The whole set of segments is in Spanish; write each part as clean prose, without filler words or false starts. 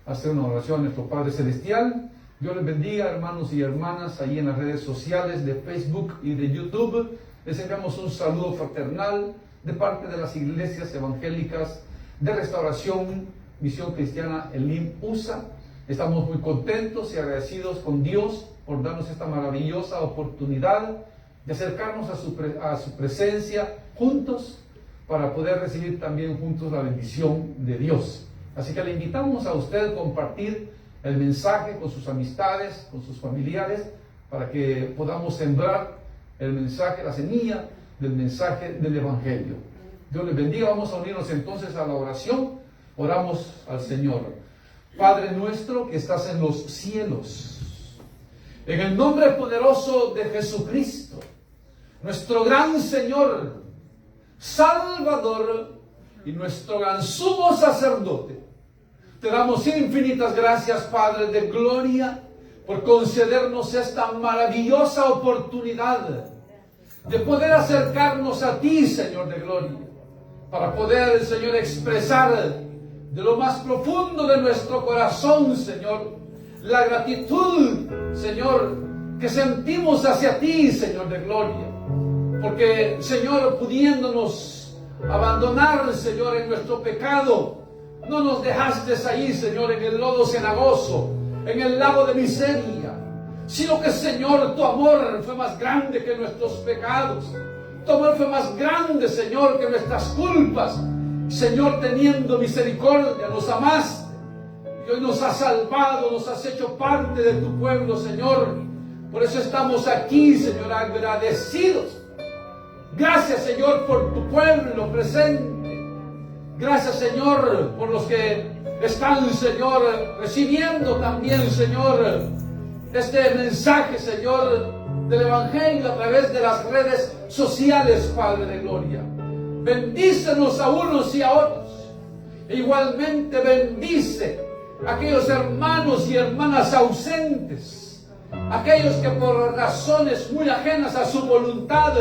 hacer una oración a nuestro Padre Celestial. Dios les bendiga, hermanos y hermanas, ahí en las redes sociales de Facebook y de YouTube. Les enviamos un saludo fraternal de parte de las iglesias evangélicas de Restauración Misión Cristiana Elim USA. Estamos muy contentos y agradecidos con Dios por darnos esta maravillosa oportunidad de acercarnos a su presencia juntos para poder recibir también juntos la bendición de Dios. Así que le invitamos a usted a compartir el mensaje con sus amistades, con sus familiares, para que podamos sembrar el mensaje, la semilla del mensaje del Evangelio. Dios les bendiga. Vamos a unirnos entonces a la oración. Oramos al Señor. Padre nuestro que estás en los cielos, en el nombre poderoso de Jesucristo, nuestro gran Señor, Salvador y nuestro gran sumo sacerdote, te damos infinitas gracias, Padre de gloria, por concedernos esta maravillosa oportunidad de poder acercarnos a ti, Señor de gloria, para poder, Señor, expresar de lo más profundo de nuestro corazón, Señor, la gratitud, Señor, que sentimos hacia ti, Señor de gloria. Porque, Señor, pudiéndonos abandonar, Señor, en nuestro pecado, no nos dejaste ahí, Señor, en el lodo cenagoso, en el lago de miseria, sino que, Señor, tu amor fue más grande que nuestros pecados. Tu amor fue más grande, Señor, que nuestras culpas. Señor, teniendo misericordia, nos amaste y hoy nos has salvado, nos has hecho parte de tu pueblo, Señor. Por eso estamos aquí, Señor, agradecidos. Gracias, Señor, por tu pueblo presente. Gracias, Señor, por los que están, Señor, recibiendo también, Señor, este mensaje, Señor, del Evangelio a través de las redes sociales, Padre de gloria. Bendícenos a unos y a otros. E igualmente bendice a aquellos hermanos y hermanas ausentes, aquellos que por razones muy ajenas a su voluntad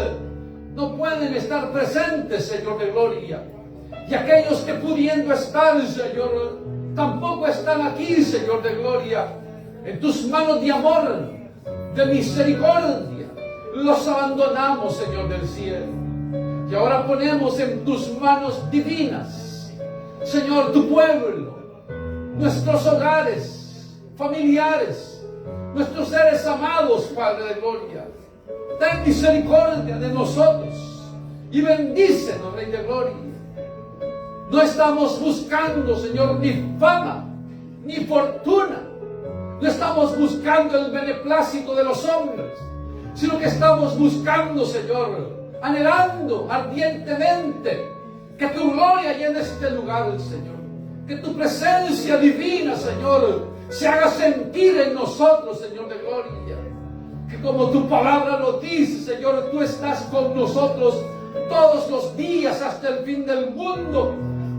no pueden estar presentes, Señor de gloria. Y aquellos que pudiendo estar, Señor, tampoco están aquí, Señor de gloria. En tus manos de amor, de misericordia, los abandonamos, Señor del cielo. Y ahora ponemos en tus manos divinas, Señor, tu pueblo, nuestros hogares, familiares, nuestros seres amados, Padre de gloria. Ten misericordia de nosotros y bendícenos, Rey de gloria. No estamos buscando, Señor, ni fama, ni fortuna. No estamos buscando el beneplácito de los hombres, sino que estamos buscando, Señor, anhelando ardientemente que tu gloria llene este lugar, Señor. Que tu presencia divina, Señor, se haga sentir en nosotros, Señor de gloria. Que como tu palabra lo dice, Señor, tú estás con nosotros todos los días hasta el fin del mundo.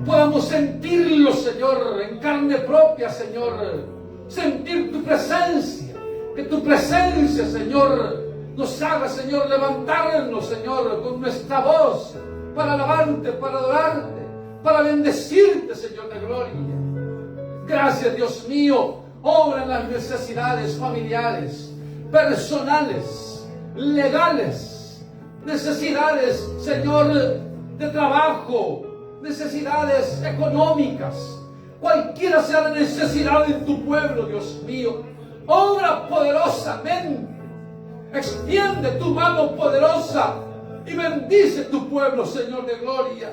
Podamos sentirlo, Señor, en carne propia, Señor. Sentir tu presencia. Que tu presencia, Señor, nos haga, Señor, levantarnos, Señor, con nuestra voz para alabarte, para adorarte, para bendecirte, Señor de gloria. Gracias, Dios mío. Obra en las necesidades familiares, personales, legales, necesidades, Señor, de trabajo, necesidades económicas, cualquiera sea la necesidad en tu pueblo, Dios mío. Obra poderosamente. Extiende tu mano poderosa y bendice tu pueblo, Señor de gloria.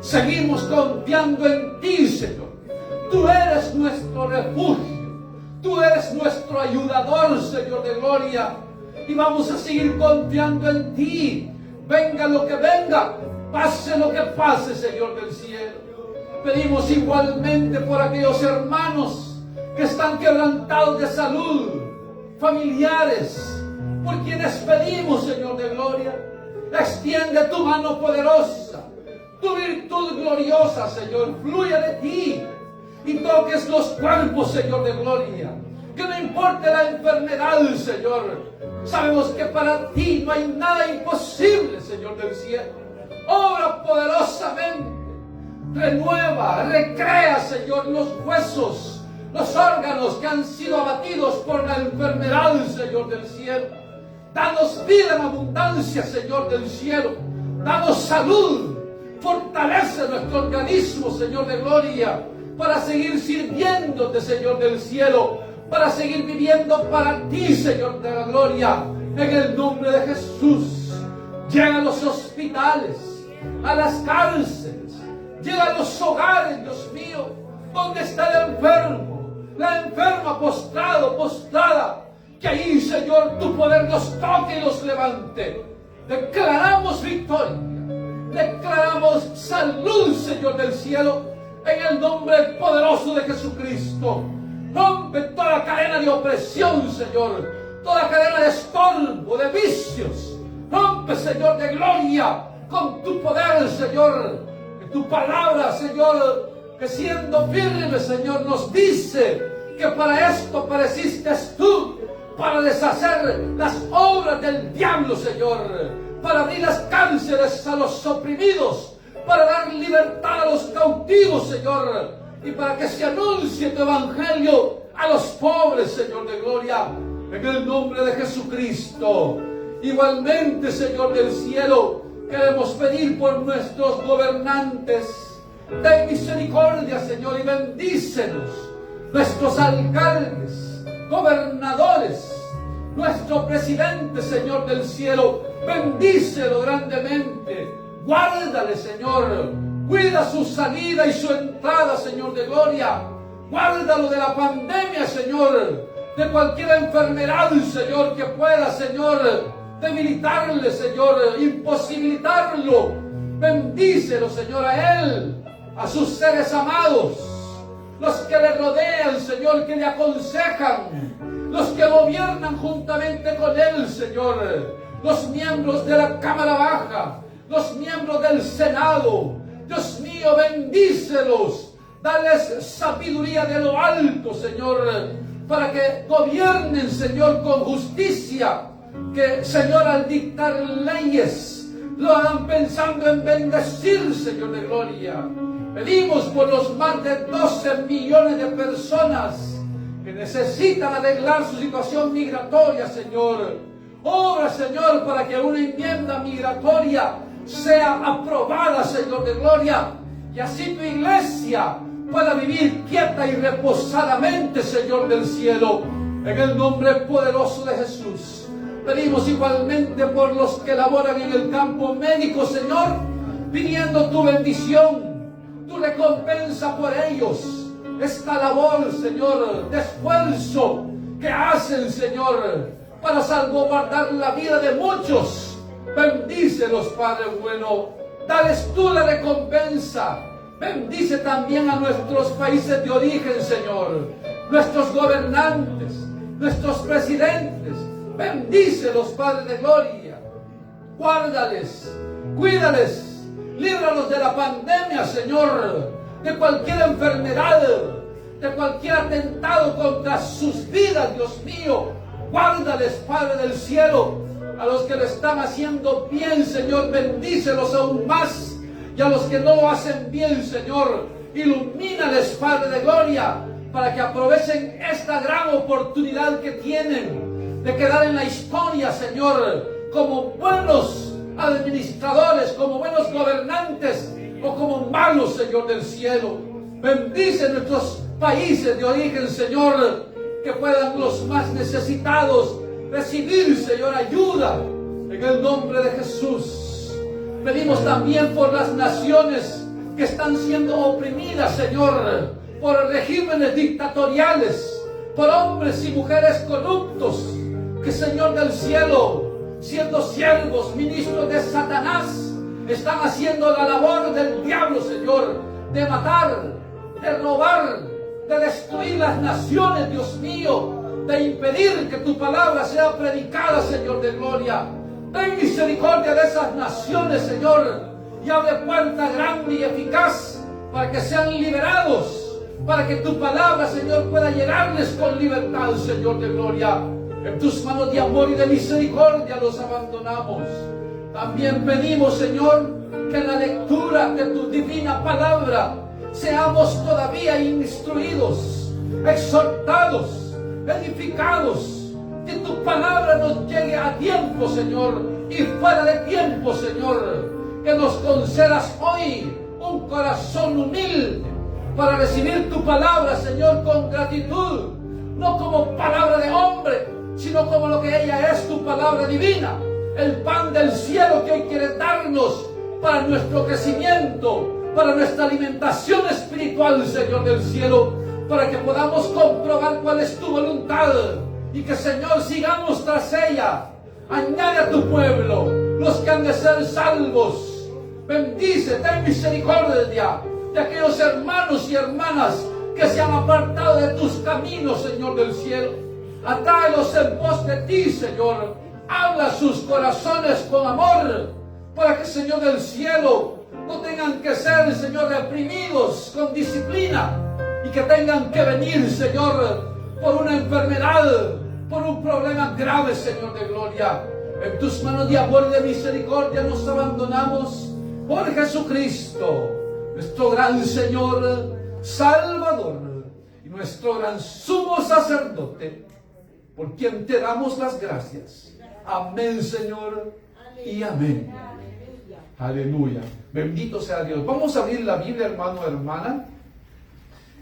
Seguimos confiando en ti, Señor. Tú eres nuestro refugio. Tú eres nuestro ayudador, Señor de gloria. Y vamos a seguir confiando en ti. Venga lo que venga, pase lo que pase, Señor del cielo. Pedimos igualmente por aquellos hermanos que están quebrantados de salud, familiares, por quienes pedimos, Señor de gloria. Extiende tu mano poderosa, tu virtud gloriosa, Señor, fluya de ti y toques los cuerpos, Señor de gloria. Que no importe la enfermedad, Señor, sabemos que para ti no hay nada imposible, Señor del cielo. Obra poderosamente, renueva, recrea, Señor, los huesos, los órganos que han sido abatidos por la enfermedad, Señor del cielo. Danos vida en abundancia, Señor del cielo. Danos salud. Fortalece nuestro organismo, Señor de gloria, para seguir sirviéndote, Señor del cielo, para seguir viviendo para ti, Señor de la gloria, en el nombre de Jesús. Llega a los hospitales, a las cárceles, llega a los hogares, Dios mío, donde está el enfermo, la enferma postrado, postrada, que ahí, Señor, tu poder los toque y los levante. Declaramos victoria, declaramos salud, Señor del cielo, en el nombre poderoso de Jesucristo. Rompe toda cadena de opresión, Señor, toda cadena de estorbo, de vicios. Rompe, Señor de gloria, con tu poder, Señor, que tu palabra, Señor, que siendo firme, Señor, nos dice que para esto apareciste tú, para deshacer las obras del diablo, Señor, para abrir las cárceles a los oprimidos, para dar libertad a los cautivos, Señor, y para que se anuncie tu evangelio a los pobres, Señor de gloria, en el nombre de Jesucristo. Igualmente, Señor del cielo, queremos pedir por nuestros gobernantes. Ten misericordia, Señor, y bendícenos. Nuestros alcaldes, gobernadores, nuestro presidente, Señor del cielo, bendícelo grandemente. Guárdale, Señor. Cuida su salida y su entrada, Señor de gloria. Guárdalo de la pandemia, Señor. De cualquier enfermedad, Señor, que pueda, Señor, debilitarle, Señor, imposibilitarlo. Bendícelo, Señor, a él, a sus seres amados, los que le rodean, Señor, que le aconsejan, los que gobiernan juntamente con él, Señor, los miembros de la Cámara Baja, los miembros del Senado. Dios mío, bendícelos, dales sabiduría de lo alto, Señor, para que gobiernen, Señor, con justicia, que, Señor, al dictar leyes, lo hagan pensando en bendecir, Señor de gloria. Pedimos por los más de 12 millones de personas que necesitan arreglar su situación migratoria, Señor. Obra, Señor, para que una enmienda migratoria sea aprobada, Señor de gloria, y así tu iglesia pueda vivir quieta y reposadamente, Señor del cielo, en el nombre poderoso de Jesús. Pedimos igualmente por los que laboran en el campo médico, Señor, pidiendo tu bendición, tu recompensa por ellos. Esta labor, Señor, de esfuerzo que hacen, Señor, para salvaguardar la vida de muchos. Bendícelos, Padre bueno. Dales tú la recompensa. Bendice también a nuestros países de origen, Señor, nuestros gobernantes, nuestros presidentes. Bendícelos, Padre de gloria. Guárdales, cuídales, líbralos de la pandemia, Señor, de cualquier enfermedad, de cualquier atentado contra sus vidas, Dios mío. Guárdales, Padre del cielo. A los que lo están haciendo bien, Señor, bendícelos aún más. Y a los que no lo hacen bien, Señor, ilumínales, Padre de gloria, para que aprovechen esta gran oportunidad que tienen de quedar en la historia, Señor, como buenos administradores, como buenos gobernantes o como malos, Señor del cielo. Bendice nuestros países de origen, Señor, que puedan los más necesitados recibir, Señor, ayuda en el nombre de Jesús. Pedimos también por las naciones que están siendo oprimidas, Señor, por regímenes dictatoriales, por hombres y mujeres corruptos, que, Señor del cielo, siendo siervos, ministros de Satanás, están haciendo la labor del diablo, Señor, de matar, de robar, de destruir las naciones, Dios mío, de impedir que tu palabra sea predicada, Señor de gloria. Ten misericordia de esas naciones, Señor, y abre puerta grande y eficaz para que sean liberados, para que tu palabra, Señor, pueda llegarles con libertad, Señor de gloria. En tus manos de amor y de misericordia los abandonamos. También pedimos, Señor, que en la lectura de tu divina palabra seamos todavía instruidos exhortados, edificados. Que tu palabra nos llegue a tiempo, Señor, y fuera de tiempo, Señor. Que nos concedas hoy un corazón humilde para recibir tu palabra, Señor, con gratitud. No como palabra de hombre, sino como lo que ella es, tu palabra divina. El pan del cielo que hoy quieres darnos para nuestro crecimiento, para nuestra alimentación espiritual, Señor del cielo, para que podamos comprobar cuál es tu voluntad y que, Señor, sigamos tras ella. Añade a tu pueblo los que han de ser salvos. Bendice, ten misericordia de aquellos hermanos y hermanas que se han apartado de tus caminos, Señor del cielo. Atráelos en pos de ti, Señor. Habla sus corazones con amor, para que, Señor del cielo, no tengan que ser, Señor, reprimidos con disciplina, y que tengan que venir, Señor, por una enfermedad, por un problema grave, Señor de gloria. En tus manos de amor y de misericordia nos abandonamos por Jesucristo, nuestro gran Señor, Salvador, y nuestro gran sumo sacerdote, por quien te damos las gracias. Amén, Señor, y amén. Aleluya. Bendito sea Dios. Vamos a abrir la Biblia, hermano, hermana.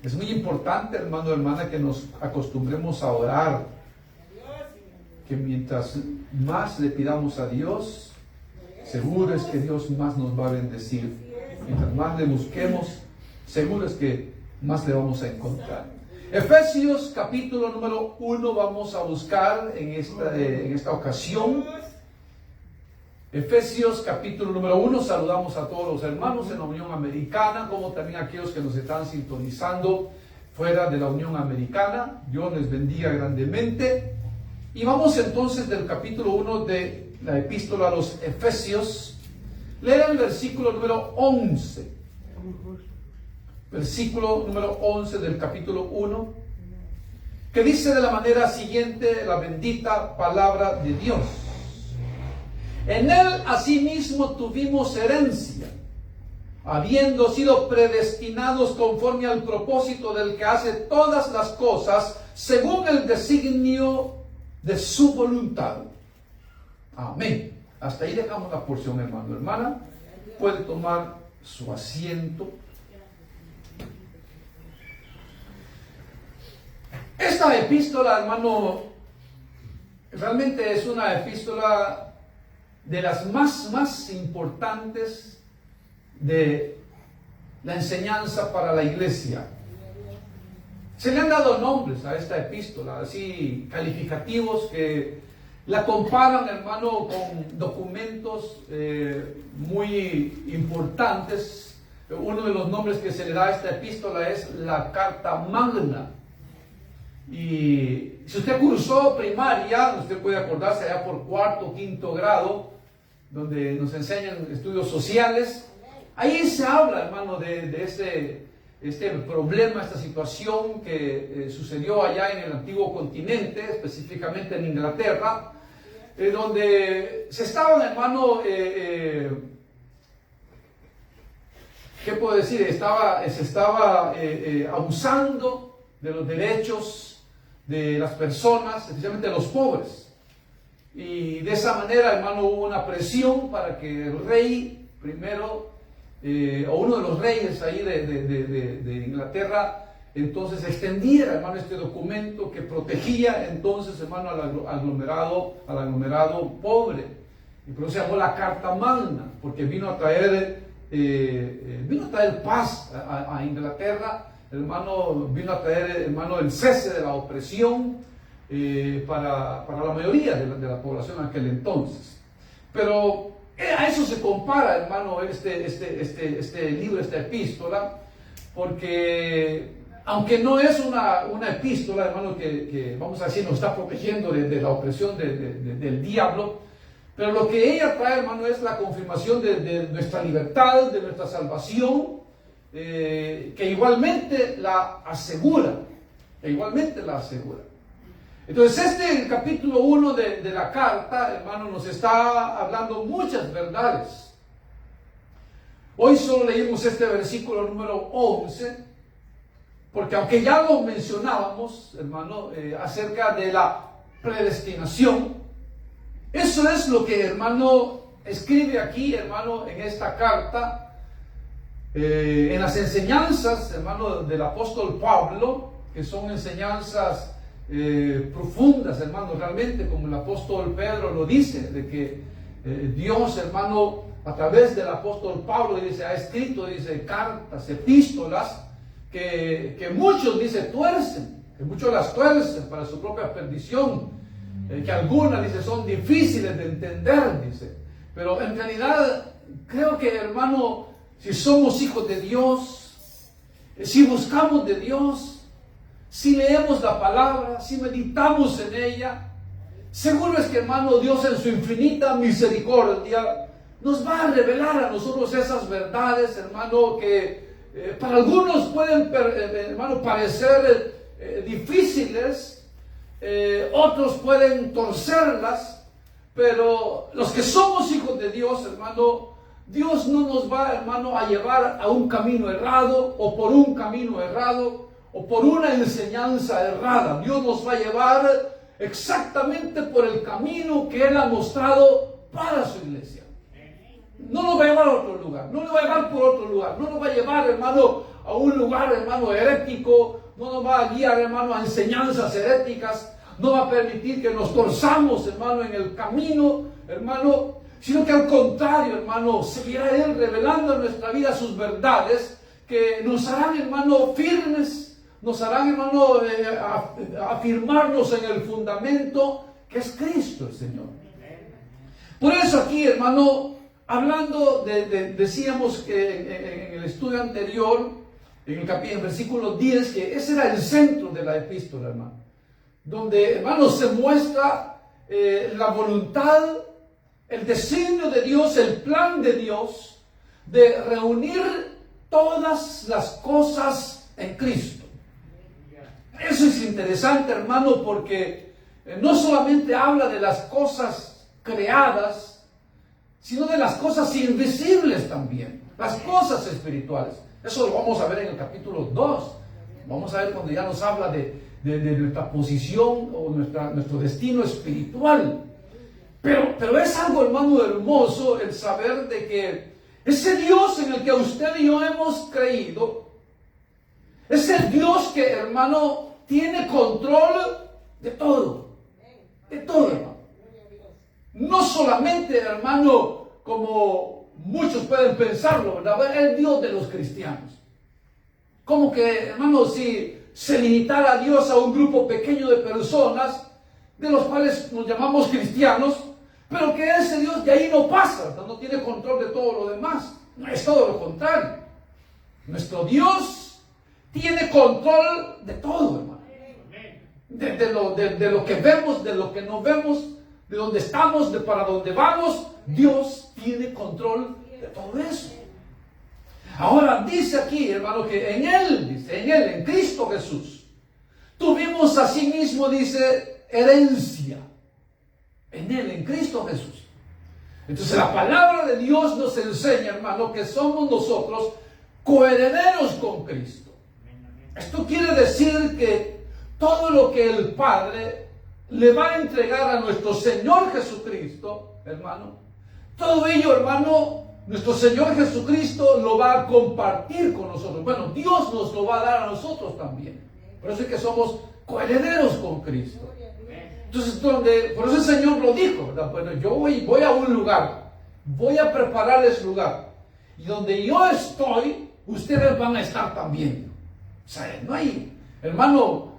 Es muy importante, hermano, hermana, que nos acostumbremos a orar. Que mientras más le pidamos a Dios, seguro es que Dios más nos va a bendecir. Mientras más le busquemos, seguro es que más le vamos a encontrar. Efesios capítulo número 1 vamos a buscar en esta ocasión. Efesios capítulo número 1, saludamos a todos los hermanos en la Unión Americana, como también a aquellos que nos están sintonizando fuera de la Unión Americana. Dios les bendiga grandemente. Y vamos entonces del capítulo 1 de la epístola a los Efesios. Lean el versículo número 11. Versículo número 11 del capítulo 1, que dice de la manera siguiente la bendita palabra de Dios. En él asimismo tuvimos herencia, habiendo sido predestinados conforme al propósito del que hace todas las cosas según el designio de su voluntad. Amén. Hasta ahí dejamos la porción, hermano, hermana. Puede tomar su asiento. Esta epístola, hermano, realmente es una epístola de las más importantes de la enseñanza para la iglesia. Se le han dado nombres a esta epístola, así calificativos que la comparan, hermano, con documentos muy importantes. Uno de los nombres que se le da a esta epístola es la Carta Magna. Y si usted cursó primaria, usted puede acordarse allá por cuarto o quinto grado, donde nos enseñan estudios sociales. Ahí se habla, hermano, de este problema, esta situación que sucedió allá en el antiguo continente, específicamente en Inglaterra, donde se estaban, hermano, ¿qué puedo decir? Se estaba abusando de los derechos de las personas, especialmente de los pobres. Y de esa manera, hermano, hubo una presión para que el rey primero, o uno de los reyes ahí de Inglaterra, entonces extendiera, hermano, este documento que protegía entonces, hermano, al aglomerado pobre. Y por eso se llamó la Carta Magna, porque vino a traer paz a Inglaterra, hermano, vino a traer, hermano, el cese de la opresión para la mayoría de la población en aquel entonces. Pero a eso se compara, hermano, este libro, esta epístola, porque aunque no es una epístola, hermano, que vamos a decir nos está protegiendo de la opresión del diablo, pero lo que ella trae, hermano, es la confirmación de nuestra libertad, de nuestra salvación, que igualmente la asegura, Entonces el capítulo 1 de la carta, hermano, nos está hablando muchas verdades. Hoy solo leímos este versículo número 11, Porque aunque ya lo mencionábamos, hermano, acerca de la predestinación, eso es lo que, hermano, escribe aquí, hermano, en esta carta, en las enseñanzas, hermano, del apóstol Pablo, que son enseñanzas profundas, hermano, realmente, como el apóstol Pedro lo dice, de que Dios, hermano, a través del apóstol Pablo, dice, ha escrito, dice, cartas, epístolas, que muchos, dice, tuercen, que muchos las tuercen para su propia perdición, que algunas, dice, son difíciles de entender, dice, pero en realidad creo que, hermano, si somos hijos de Dios, si buscamos de Dios, si leemos la palabra, si meditamos en ella, seguro es que, hermano, Dios en su infinita misericordia nos va a revelar a nosotros esas verdades, hermano, que para algunos pueden, hermano, parecer difíciles, otros pueden torcerlas, pero los que somos hijos de Dios, hermano, Dios no nos va, hermano, a llevar a un camino errado o por un camino errado o por una enseñanza errada. Dios nos va a llevar exactamente por el camino que Él ha mostrado para su iglesia. No nos va a llevar a otro lugar, no nos va a llevar por otro lugar, no nos va a llevar, hermano, a un lugar, hermano, herético, no nos va a guiar, hermano, a enseñanzas heréticas, no va a permitir que nos torzamos, hermano, en el camino, hermano, sino que al contrario, hermano, seguirá Él revelando en nuestra vida sus verdades que nos harán, hermano, firmes, nos harán, hermano, afirmarnos en el fundamento que es Cristo el Señor. Por eso aquí, hermano, hablando decíamos que en el estudio anterior, en el versículo 10, que ese era el centro de la epístola, hermano, donde, hermano, se muestra la voluntad, el designio de Dios, el plan de Dios de reunir todas las cosas en Cristo. Eso es interesante, hermano, porque no solamente habla de las cosas creadas, sino de las cosas invisibles también, las cosas espirituales. Eso lo vamos a ver en el capítulo 2. Vamos a ver cuando ya nos habla de nuestra posición o nuestro destino espiritual. Pero es algo, hermano, hermoso el saber de que ese Dios en el que usted y yo hemos creído, es el Dios que, hermano, tiene control de todo. De todo, hermano. No solamente, hermano, como muchos pueden pensarlo, ¿verdad? El Dios de los cristianos. Como que, hermano, si se limitara a Dios a un grupo pequeño de personas, de los cuales nos llamamos cristianos, pero que ese Dios de ahí no pasa, no tiene control de todo lo demás. No, es todo lo contrario. Nuestro Dios tiene control de todo, hermano. De lo que vemos, de lo que no vemos, de dónde estamos, de para dónde vamos. Dios tiene control de todo eso. Ahora dice aquí, hermano, que en Él, en Cristo Jesús, tuvimos asimismo, dice, herencia. En Él, en Cristo Jesús. Entonces la palabra de Dios nos enseña, hermano, que somos nosotros coherederos con Cristo. Esto quiere decir que todo lo que el Padre le va a entregar a nuestro Señor Jesucristo, hermano, todo ello, hermano, nuestro Señor Jesucristo lo va a compartir con nosotros. Bueno, Dios nos lo va a dar a nosotros también. Por eso es que somos coherederos con Cristo. Entonces, por eso el Señor lo dijo, ¿verdad? Bueno, yo voy a un lugar, voy a prepararles lugar. Y donde yo estoy, ustedes van a estar también. O sea, no hay, hermano,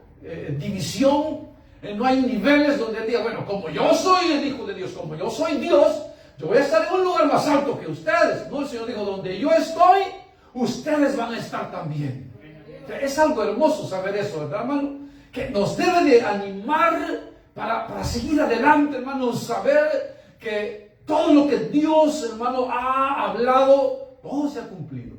división, no hay niveles donde él diga, bueno, como yo soy el Hijo de Dios, como yo soy Dios, yo voy a estar en un lugar más alto que ustedes. No, el Señor dijo, donde yo estoy, ustedes van a estar también. O sea, es algo hermoso saber eso, ¿verdad, hermano? Que nos debe de animar para seguir adelante, hermano, saber que todo lo que Dios, hermano, ha hablado, todo se ha cumplido.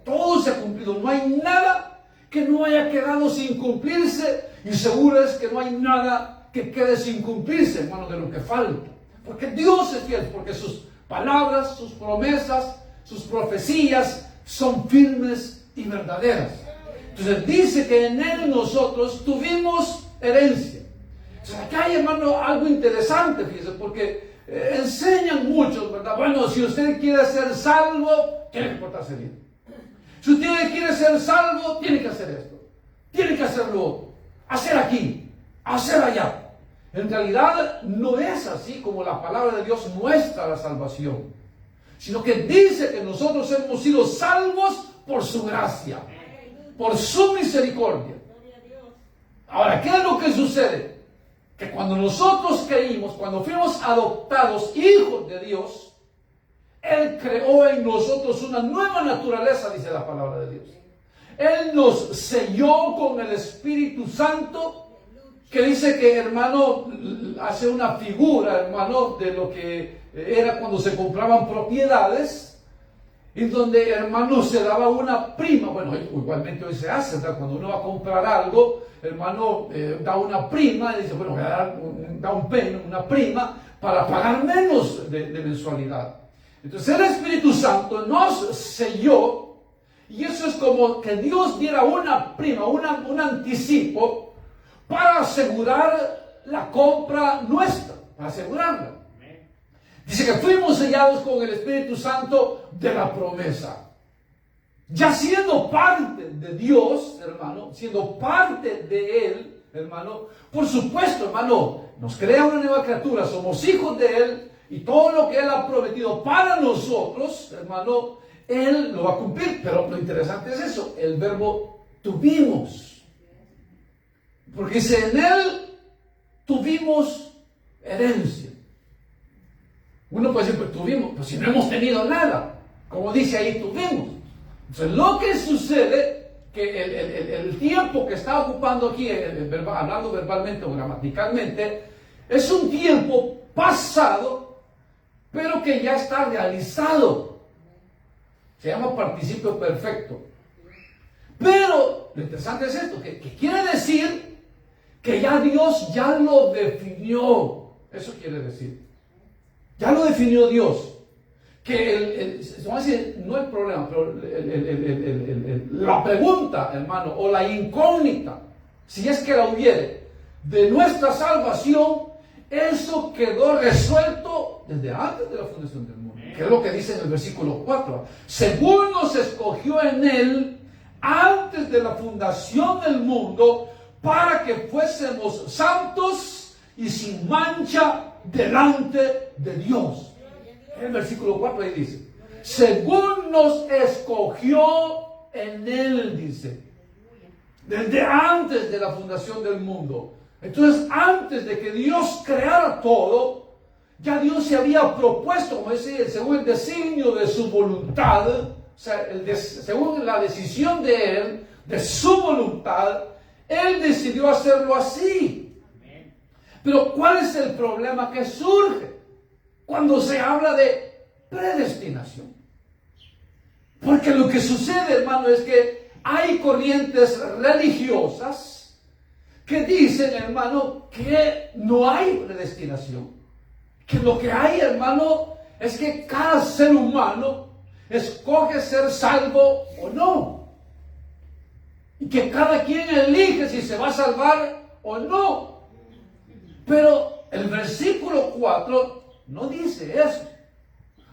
Todo se ha cumplido. No hay nada que no haya quedado sin cumplirse, y seguro es que no hay nada que quede sin cumplirse, hermano, de lo que falta. Porque Dios es fiel, porque sus palabras, sus promesas, sus profecías son firmes y verdaderas. Entonces dice que en Él nosotros tuvimos herencia. Entonces acá hay, hermano, algo interesante, fíjese, porque enseñan muchos, ¿verdad? Bueno, si usted quiere ser salvo, tiene que portarse bien. Si usted quiere ser salvo, tiene que hacer esto, tiene que hacerlo, hacer aquí, hacer allá. En realidad no es así como la palabra de Dios muestra la salvación, sino que dice que nosotros hemos sido salvos por su gracia, por su misericordia. Ahora, ¿qué es lo que sucede? Que cuando nosotros creímos, cuando fuimos adoptados hijos de Dios, Él creó en nosotros una nueva naturaleza, dice la palabra de Dios. Él nos selló con el Espíritu Santo, que dice que, hermano, hace una figura, hermano, de lo que era cuando se compraban propiedades, y donde, hermano, se daba una prima. Bueno, igualmente hoy se hace, ¿verdad? Cuando uno va a comprar algo, hermano, da una prima, y dice, bueno, voy a dar una prima para pagar menos de mensualidad. Entonces el Espíritu Santo nos selló, y eso es como que Dios diera una prima, un anticipo, para asegurar la compra nuestra, para asegurarla. Dice que fuimos sellados con el Espíritu Santo de la promesa. Ya siendo parte de Dios, hermano, siendo parte de Él, hermano, por supuesto, hermano, nos crea una nueva criatura, somos hijos de Él, y todo lo que Él ha prometido para nosotros, hermano, Él lo va a cumplir. Pero lo interesante es eso, el verbo tuvimos. Porque dice, en Él tuvimos herencia. Uno puede decir, pues tuvimos, pues si no hemos tenido nada. Como dice ahí, tuvimos. Entonces lo que sucede, que el tiempo que está ocupando aquí, hablando verbalmente o gramaticalmente, es un tiempo pasado, pero que ya está realizado. Se llama participio perfecto. Pero lo interesante es esto, que quiere decir que ya Dios ya lo definió. Eso quiere decir. Ya lo definió Dios. Que vamos a decir, no el problema, pero la pregunta, hermano, o la incógnita, si es que la hubiere, de nuestra salvación, eso quedó resuelto desde antes de la fundación del mundo. Que es lo que dice en el versículo 4. Según nos escogió en Él antes de la fundación del mundo, para que fuésemos santos y sin mancha delante de Dios. El versículo 4 ahí dice, según nos escogió en Él, dice, desde antes de la fundación del mundo. Entonces, antes de que Dios creara todo, ya Dios se había propuesto, como dice, según el designio de su voluntad, o sea, según la decisión de Él, de su voluntad, Él decidió hacerlo así. Pero ¿cuál es el problema que surge cuando se habla de predestinación? Porque lo que sucede, hermano, es que hay corrientes religiosas que dicen, hermano, que no hay predestinación. Que lo que hay, hermano, es que cada ser humano escoge ser salvo o no. Y que cada quien elige si se va a salvar o no. Pero el versículo 4 no dice eso.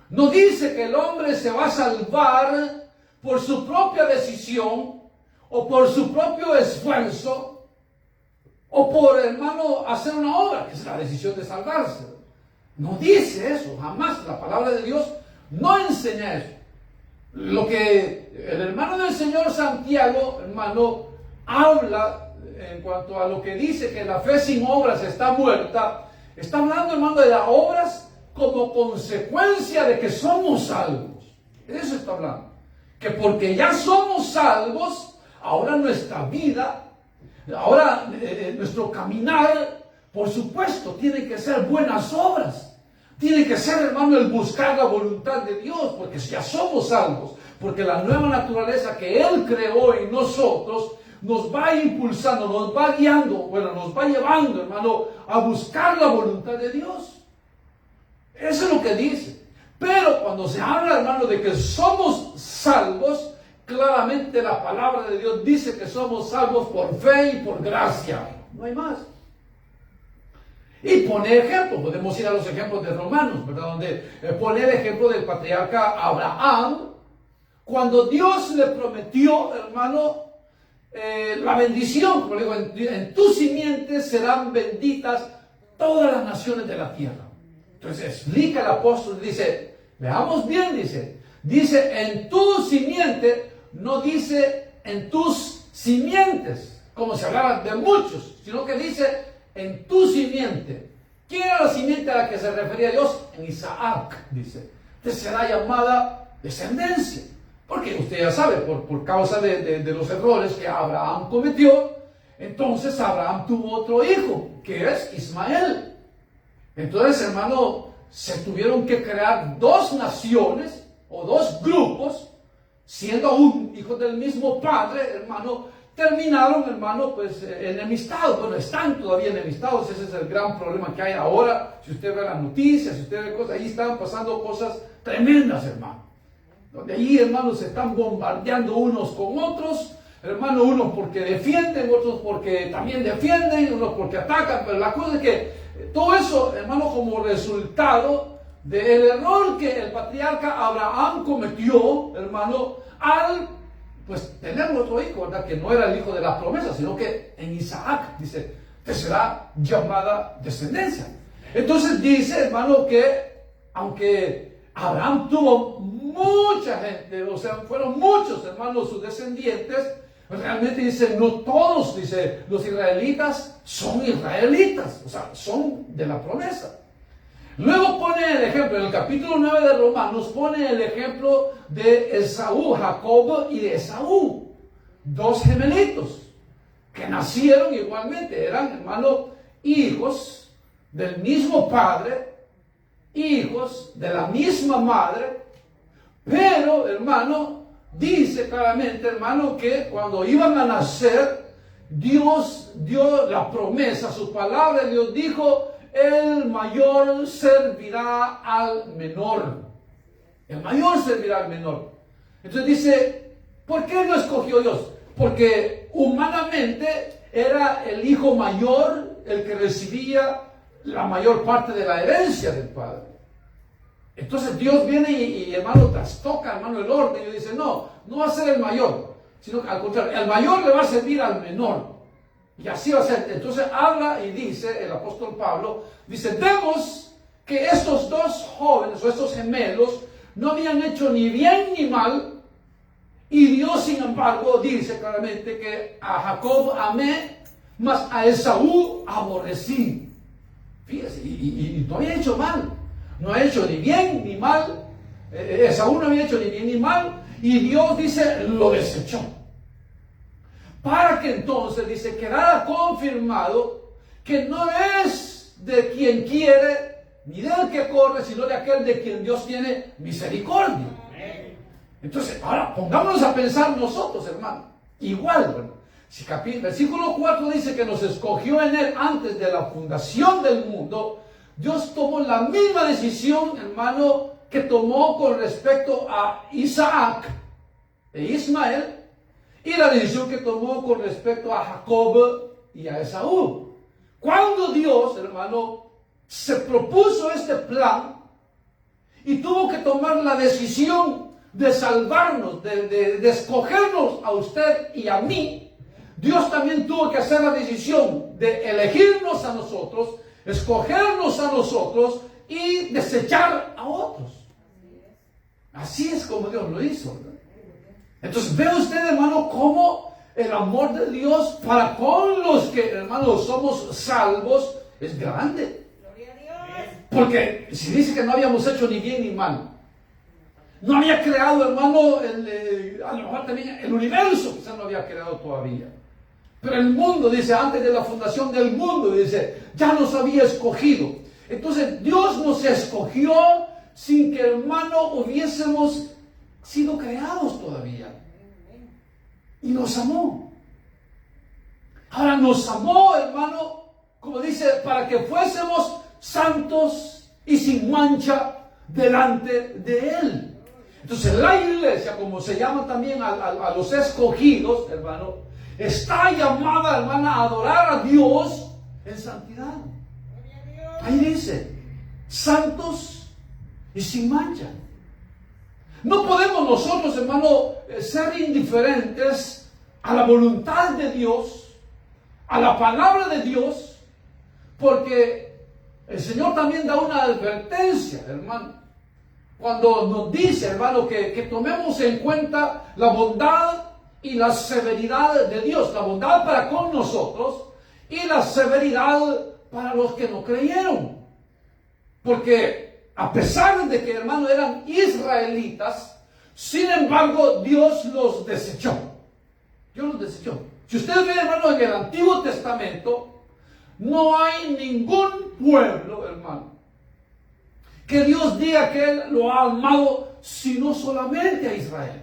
No dice que el hombre se va a salvar por su propia decisión o por su propio esfuerzo o por, hermano, hacer una obra, que es la decisión de salvarse. No dice eso, jamás. La palabra de Dios no enseña eso. Lo que el hermano del Señor Santiago, hermano, habla en cuanto a lo que dice que la fe sin obras está muerta, está hablando, hermano, de las obras como consecuencia de que somos salvos. De eso está hablando. Que porque ya somos salvos, ahora nuestra vida, ahora nuestro caminar, por supuesto, tiene que ser buenas obras. Tiene que ser, hermano, el buscar la voluntad de Dios, porque ya somos salvos. Porque la nueva naturaleza que Él creó en nosotros nos va impulsando, nos va guiando, bueno, nos va llevando, hermano, a buscar la voluntad de Dios. Eso es lo que dice. Pero cuando se habla, hermano, de que somos salvos, claramente la palabra de Dios dice que somos salvos por fe y por gracia. No hay más. Y pone ejemplos, podemos ir a los ejemplos de Romanos, ¿verdad? Donde pone el ejemplo del patriarca Abraham, cuando Dios le prometió, hermano, la bendición, como le digo, en tus simientes serán benditas todas las naciones de la tierra. Entonces explica el apóstol, dice, veamos bien, dice en tu simiente, no dice en tus simientes, como si hablara de muchos, sino que dice en tu simiente. ¿Quién era la simiente a la que se refería Dios? En Isaac, dice. Te será llamada descendencia. Porque usted ya sabe, por causa de los errores que Abraham cometió, entonces Abraham tuvo otro hijo, que es Ismael. Entonces, hermano, se tuvieron que crear dos naciones o dos grupos, siendo aún hijos del mismo padre, hermano, terminaron, hermano, pues enemistados. Bueno, están todavía enemistados. Ese es el gran problema que hay ahora. Si usted ve las noticias, si usted ve cosas, ahí están pasando cosas tremendas, hermano. Donde ahí, hermanos, se están bombardeando unos con otros. Hermano, unos porque defienden, otros porque también defienden, unos porque atacan. Pero la cosa es que todo eso, hermano, como resultado del error que el patriarca Abraham cometió, hermano, al pues tener otro hijo, ¿verdad? Que no era el hijo de la promesa, sino que en Isaac, dice, te será llamada descendencia. Entonces dice, hermano, que aunque Abraham tuvo mucha gente, o sea, fueron muchos, hermanos, sus descendientes, realmente dice, no todos, dice, los israelitas son israelitas, o sea, son de la promesa. Luego pone el ejemplo, en el capítulo 9 de Romanos, pone el ejemplo de Esaú, Jacob y de Esaú, dos gemelitos, que nacieron igualmente, eran, hermano, hijos del mismo padre, hijos de la misma madre, pero, hermano, dice claramente, hermano, que cuando iban a nacer, Dios dio la promesa, su palabra, Dios dijo, el mayor servirá al menor. El mayor servirá al menor. Entonces dice, ¿por qué lo escogió Dios? Porque humanamente era el hijo mayor el que recibía la mayor parte de la herencia del padre. Entonces Dios viene y hermano, trastoca, hermano, el orden y dice, no va a ser el mayor, sino que al contrario, el mayor le va a servir al menor. Y así va a ser. Entonces habla y dice el apóstol Pablo, dice, vemos que estos dos jóvenes o estos gemelos no habían hecho ni bien ni mal, y Dios sin embargo dice claramente que a Jacob amé, mas a Esaú aborrecí. Fíjese, y no había hecho mal, no ha hecho ni bien ni mal, Esaú no había hecho ni bien ni mal, y Dios dice, lo desechó. Para que entonces, dice, quedara confirmado que no es de quien quiere, ni del que corre, sino de aquel de quien Dios tiene misericordia. Entonces, ahora pongámonos a pensar nosotros, hermano. Igual, bueno, si versículo 4 dice que nos escogió en él antes de la fundación del mundo, Dios tomó la misma decisión, hermano, que tomó con respecto a Isaac e Ismael, y la decisión que tomó con respecto a Jacob y a Esaú. Cuando Dios, hermano, se propuso este plan y tuvo que tomar la decisión de salvarnos, de escogernos a usted y a mí, Dios también tuvo que hacer la decisión de elegirnos a nosotros, escogernos a nosotros y desechar a otros. Así es como Dios lo hizo, ¿verdad? Entonces ve usted, hermano, cómo el amor de Dios para con los que, hermano, somos salvos es grande. Gloria a Dios. Porque si dice que no habíamos hecho ni bien ni mal, no había creado, hermano, a lo mejor también el universo, quizás no había creado todavía. Pero el mundo, dice, antes de la fundación del mundo, dice, ya nos había escogido. Entonces Dios nos escogió sin que, hermano, hubiésemos sido creados todavía. Y nos amó. Ahora nos amó, hermano, como dice, para que fuésemos santos y sin mancha delante de Él. Entonces la iglesia, como se llama también a los escogidos, hermano, está llamada, hermana, a adorar a Dios en santidad. Ahí dice, santos y sin mancha. No podemos nosotros, hermano, ser indiferentes a la voluntad de Dios, a la palabra de Dios, porque el Señor también da una advertencia, hermano, cuando nos dice, hermano, que tomemos en cuenta la bondad y la severidad de Dios, la bondad para con nosotros y la severidad para los que no creyeron. Porque a pesar de que, hermano, eran israelitas, sin embargo, Dios los desechó. Dios los desechó. Si usted ve, hermano, en el Antiguo Testamento, no hay ningún pueblo, hermano, que Dios diga que Él lo ha amado, sino solamente a Israel.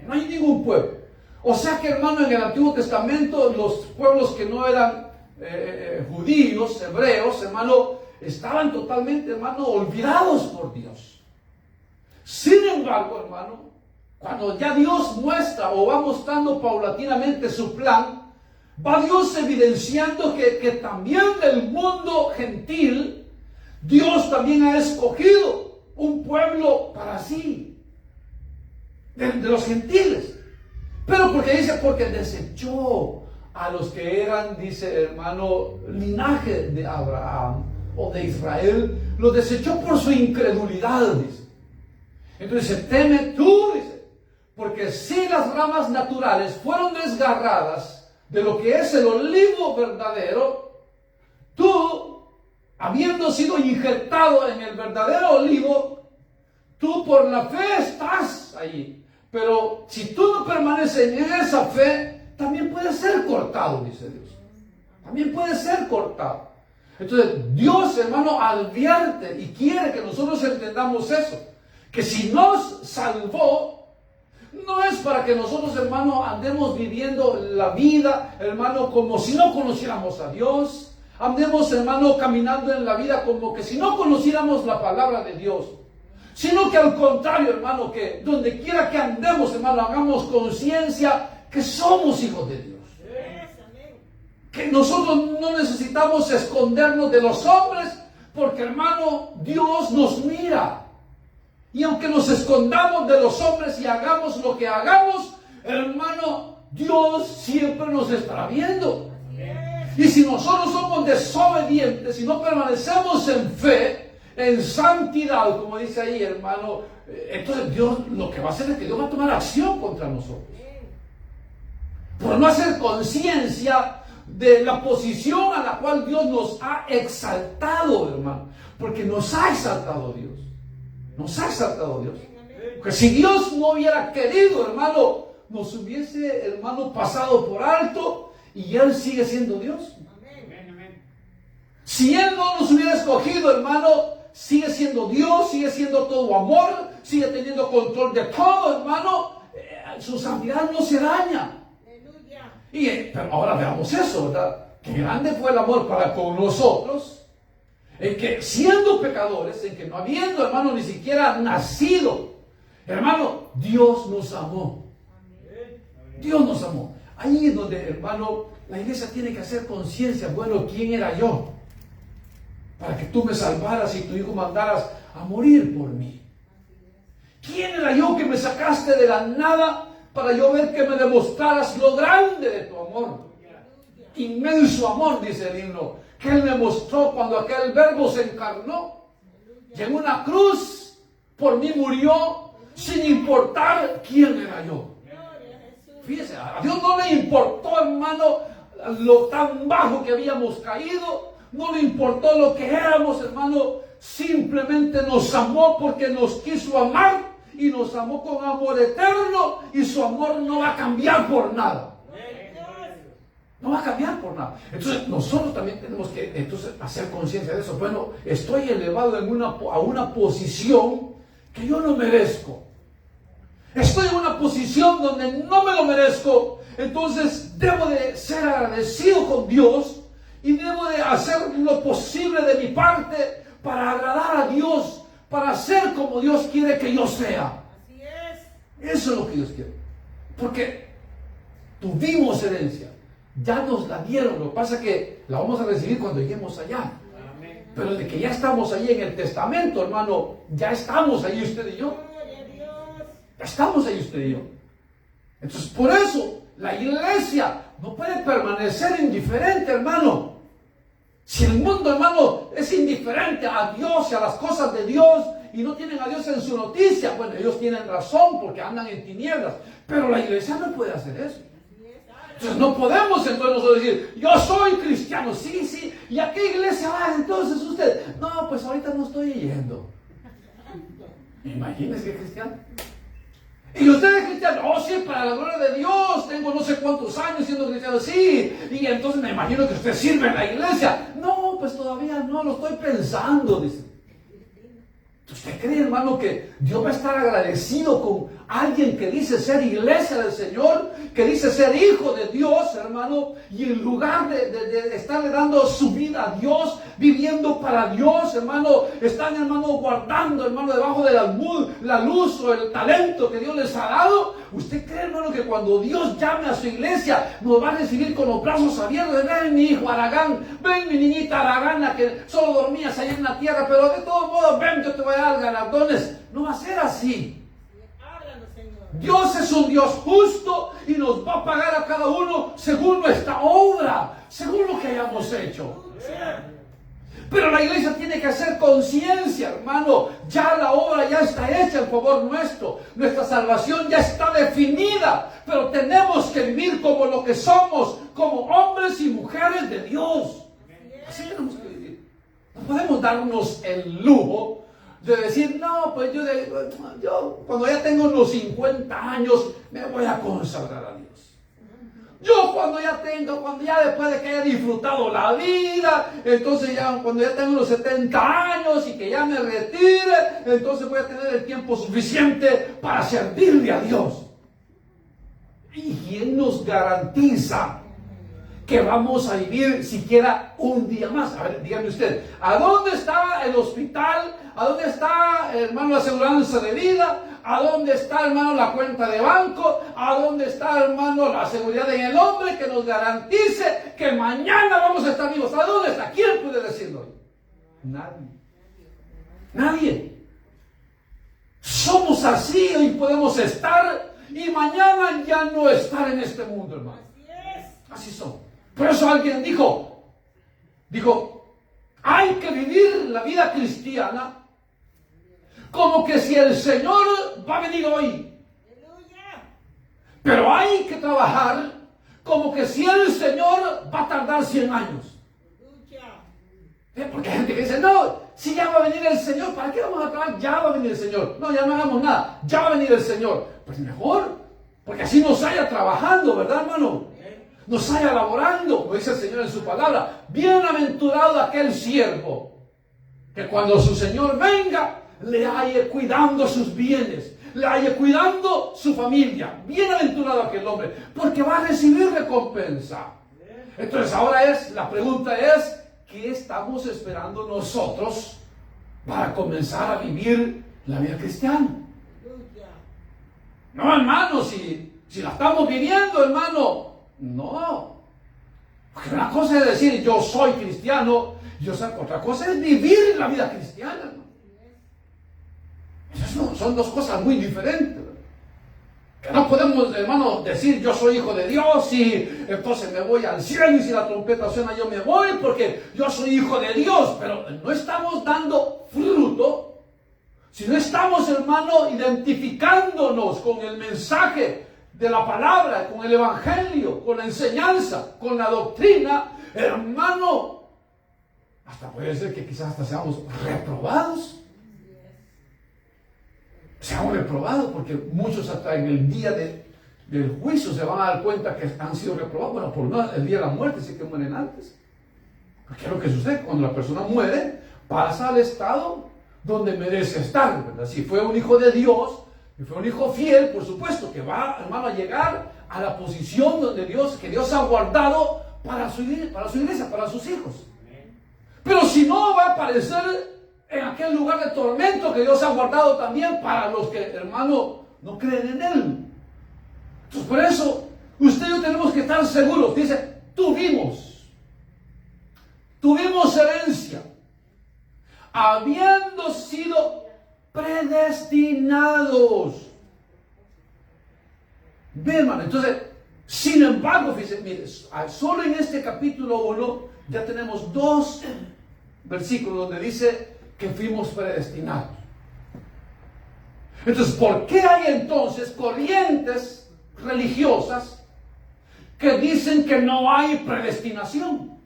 No hay ningún pueblo. O sea que, hermano, en el Antiguo Testamento, los pueblos que no eran judíos, hebreos, hermano, estaban totalmente, hermano, olvidados por Dios. Sin embargo, hermano, cuando ya Dios muestra o va mostrando paulatinamente su plan, va Dios evidenciando que también del mundo gentil, Dios también ha escogido un pueblo para sí, de los gentiles. Pero porque dice, porque desechó a los que eran, dice, hermano, linaje de Abraham o de Israel, los desechó por su incredulidad, dice. Entonces dice, teme tú, dice, porque si las ramas naturales fueron desgarradas de lo que es el olivo verdadero, tú, habiendo sido injertado en el verdadero olivo, tú por la fe estás allí. Pero si tú no permaneces en esa fe, también puede ser cortado, dice Dios. También puede ser cortado. Entonces, Dios, hermano, advierte y quiere que nosotros entendamos eso. Que si nos salvó, no es para que nosotros, hermano, andemos viviendo la vida, hermano, como si no conociéramos a Dios. Andemos, hermano, caminando en la vida como que si no conociéramos la palabra de Dios. Sino que al contrario, hermano, que donde quiera que andemos, hermano, hagamos conciencia que somos hijos de Dios. Que nosotros no necesitamos escondernos de los hombres, porque, hermano, Dios nos mira. Y aunque nos escondamos de los hombres y hagamos lo que hagamos, hermano, Dios siempre nos estará viendo. Y si nosotros somos desobedientes y no permanecemos en fe, en santidad, como dice ahí, hermano, entonces Dios lo que va a hacer es que Dios va a tomar acción contra nosotros. Por no hacer conciencia de la posición a la cual Dios nos ha exaltado, hermano. Porque nos ha exaltado Dios. Nos ha exaltado Dios. Porque si Dios no hubiera querido, hermano, nos hubiese, hermano, pasado por alto. Y Él sigue siendo Dios. Si Él no nos hubiera escogido, hermano, sigue siendo Dios, sigue siendo todo amor, sigue teniendo control de todo, hermano. Su santidad no se daña. Pero ahora veamos eso, ¿verdad? Que grande fue el amor para con nosotros, en que siendo pecadores, en que no habiendo, hermano, ni siquiera nacido, hermano, Dios nos amó. Dios nos amó. Ahí es donde, hermano, la iglesia tiene que hacer conciencia. Bueno, ¿quién era yo? Para que tú me salvaras y tu hijo mandaras a morir por mí. ¿Quién era yo que me sacaste de la nada para yo ver que me demostraras lo grande de tu amor? Inmenso amor, dice el himno, que Él me mostró cuando aquel verbo se encarnó. Y en una cruz por mí murió sin importar quién era yo. Fíjese, a Dios no le importó, hermano, lo tan bajo que habíamos caído, no le importó lo que éramos, hermano, simplemente nos amó porque nos quiso amar y nos amó con amor eterno y su amor no va a cambiar por nada. No va a cambiar por nada. Entonces nosotros también tenemos que hacer conciencia de eso. Bueno, estoy elevado a una posición que yo no merezco. Estoy en una posición donde no me lo merezco, entonces debo de ser agradecido con Dios y debo de hacer lo posible de mi parte para agradar a Dios, para ser como Dios quiere que yo sea. Eso es lo que Dios quiere. Porque tuvimos herencia. Ya nos la dieron. Lo que pasa es que la vamos a recibir cuando lleguemos allá. Pero de que ya estamos ahí en el testamento, hermano, ya estamos ahí usted y yo. Ya estamos ahí usted y yo. Entonces, por eso, la iglesia no puede permanecer indiferente, hermano. Si el mundo, hermano, es indiferente a Dios y a las cosas de Dios y no tienen a Dios en su noticia, bueno, ellos tienen razón porque andan en tinieblas. Pero la iglesia no puede hacer eso. Entonces no podemos entonces nosotros decir, yo soy cristiano, sí, ¿y a qué iglesia va entonces usted? No, pues ahorita no estoy yendo. Imagínese que es cristiano. Y usted es cristiano, oh sí, para la gloria de Dios, tengo no sé cuántos años siendo cristiano, sí, y entonces me imagino que usted sirve en la iglesia. No, pues todavía no, lo estoy pensando, dice. ¿Usted cree, hermano, que Dios va a estar agradecido con alguien que dice ser iglesia del Señor, que dice ser hijo de Dios, hermano, y en lugar de estarle dando su vida a Dios, viviendo para Dios, hermano, están, hermano, guardando, hermano, debajo de la luz o el talento que Dios les ha dado? ¿Usted cree, hermano, que cuando Dios llame a su iglesia, nos va a recibir con los brazos abiertos? Ven, mi hijo Aragán, ven, mi niñita Aragana, que solo dormías allá en la tierra, pero de todos modos, ven, yo te voy a dar galardones. No va a ser así. Dios es un Dios justo y nos va a pagar a cada uno según nuestra obra, según lo que hayamos hecho. Pero la iglesia tiene que hacer conciencia, hermano. Ya la obra ya está hecha en favor nuestro. Nuestra salvación ya está definida. Pero tenemos que vivir como lo que somos, como hombres y mujeres de Dios. Así tenemos que vivir. No podemos darnos el lujo de decir, no, pues yo cuando ya tengo unos 50 años me voy a consagrar a Dios. Yo cuando ya después de que haya disfrutado la vida, entonces ya cuando ya tengo unos 70 años y que ya me retire, entonces voy a tener el tiempo suficiente para servirle a Dios. ¿Y quién nos garantiza que vamos a vivir siquiera un día más? A ver, dígame usted, ¿a dónde está el hospital? ¿A dónde está, hermano, la aseguranza de vida? ¿A dónde está, hermano, la cuenta de banco? ¿A dónde está, hermano, la seguridad en el hombre que nos garantice que mañana vamos a estar vivos? ¿A dónde está? ¿Quién puede decirlo? Nadie. Nadie. Somos así y podemos estar y mañana ya no estar en este mundo, hermano. Así son. Por eso alguien dijo, hay que vivir la vida cristiana como que si el Señor va a venir hoy. Pero hay que trabajar como que si el Señor va a tardar 100 años. Porque hay gente que dice, no, si ya va a venir el Señor, ¿para qué vamos a trabajar? Ya va a venir el Señor. No, ya no hagamos nada, ya va a venir el Señor. Pues mejor, porque así nos haya trabajando, ¿verdad, hermano? Nos haya laborando, como dice el Señor en su palabra. Bienaventurado aquel siervo que cuando su Señor venga le halle cuidando sus bienes, le halle cuidando su familia. Bienaventurado aquel hombre, porque va a recibir recompensa. Entonces ahora la pregunta es, ¿qué estamos esperando nosotros para comenzar a vivir la vida cristiana? No, hermano, si la estamos viviendo, hermano, no. Porque una cosa es decir, yo soy cristiano, otra cosa es vivir la vida cristiana, ¿no? Esas son dos cosas muy diferentes. Que no podemos, hermano, decir yo soy hijo de Dios y entonces me voy al cielo y si la trompeta suena yo me voy porque yo soy hijo de Dios. Pero no estamos dando fruto, si no estamos, hermano, identificándonos con el mensaje de la palabra, con el evangelio, con la enseñanza, con la doctrina, hermano, hasta puede ser que quizás hasta seamos reprobados. Seamos reprobados, porque muchos hasta en el día del juicio se van a dar cuenta que han sido reprobados. Bueno, por no el día de la muerte, sí que mueren antes. Porque es lo que sucede, cuando la persona muere, pasa al estado donde merece estar, ¿verdad? Si fue un hijo de Dios, si fue un hijo fiel, por supuesto que va, hermano, a llegar a la posición donde que Dios ha guardado para su iglesia, para sus hijos. Pero si no, va a aparecer en aquel lugar de tormento que Dios ha guardado también para los que, hermano, no creen en Él. Entonces, por eso, usted y yo tenemos que estar seguros. Dice, tuvimos herencia, habiendo sido predestinados. Ve, hermano, entonces, sin embargo, fíjese, mire, solo en este capítulo 1 ya tenemos 2 versículos donde dice que fuimos predestinados. Entonces, ¿por qué hay entonces corrientes religiosas que dicen que no hay predestinación?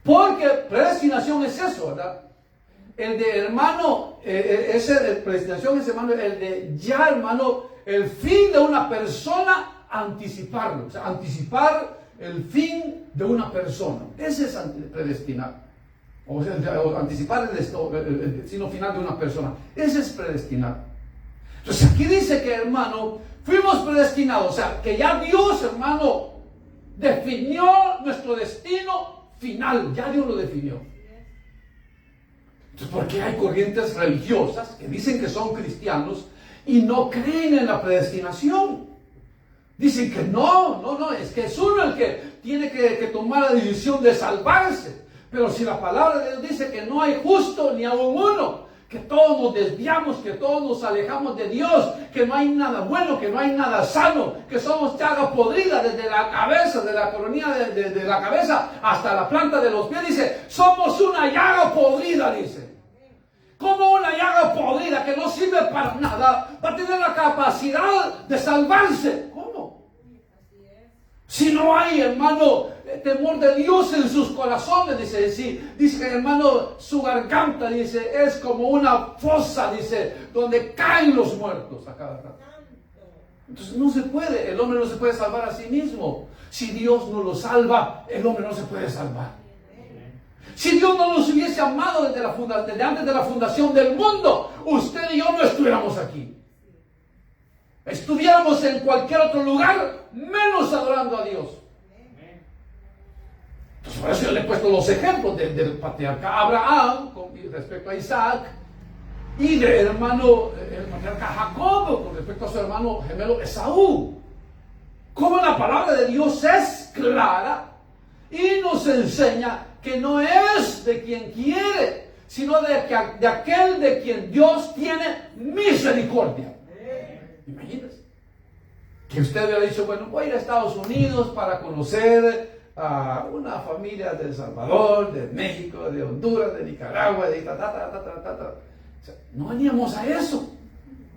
Porque predestinación es eso, ¿verdad? El de hermano, predestinación es, hermano, el de ya, hermano, el fin de una persona, anticiparlo. O sea, anticipar el fin de una persona. Ese es predestinar. O sea, anticipar el destino final de una persona. Ese es predestinar. Entonces aquí dice que, hermano, fuimos predestinados. O sea, que ya Dios, hermano, definió nuestro destino final. Ya Dios lo definió. Entonces, ¿por qué hay corrientes religiosas que dicen que son cristianos y no creen en la predestinación? Dicen que no, es que es uno el que tiene que tomar la decisión de salvarse. Pero si la palabra de Dios dice que no hay justo ni aun uno, que todos nos desviamos, que todos nos alejamos de Dios, que no hay nada bueno, que no hay nada sano, que somos llaga podrida desde la cabeza, de la coronilla de la cabeza hasta la planta de los pies, dice, somos una llaga podrida, dice. Como una llaga podrida que no sirve para nada, va a tener la capacidad de salvarse. ¿Cómo? Si no hay, hermano, temor de Dios en sus corazones, dice, sí, dice que, hermano, su garganta, dice, es como una fosa, dice, donde caen los muertos a cada rato. Entonces no se puede, el hombre no se puede salvar a sí mismo. Si Dios no lo salva, el hombre no se puede salvar. Si Dios no nos hubiese amado desde antes de la fundación del mundo, usted y yo no estuviéramos aquí. Estuviéramos en cualquier otro lugar, menos adorando a Dios. Entonces, por eso yo le he puesto los ejemplos del patriarca Abraham con respecto a Isaac y del hermano, el patriarca Jacob con respecto a su hermano gemelo Esaú. Como la palabra de Dios es clara y nos enseña que no es de quien quiere, sino de aquel de quien Dios tiene misericordia. Imagínense que usted hubiera dicho, bueno, voy a ir a Estados Unidos para conocer a una familia de El Salvador, de México, de Honduras, de Nicaragua, de O sea, no veníamos a eso.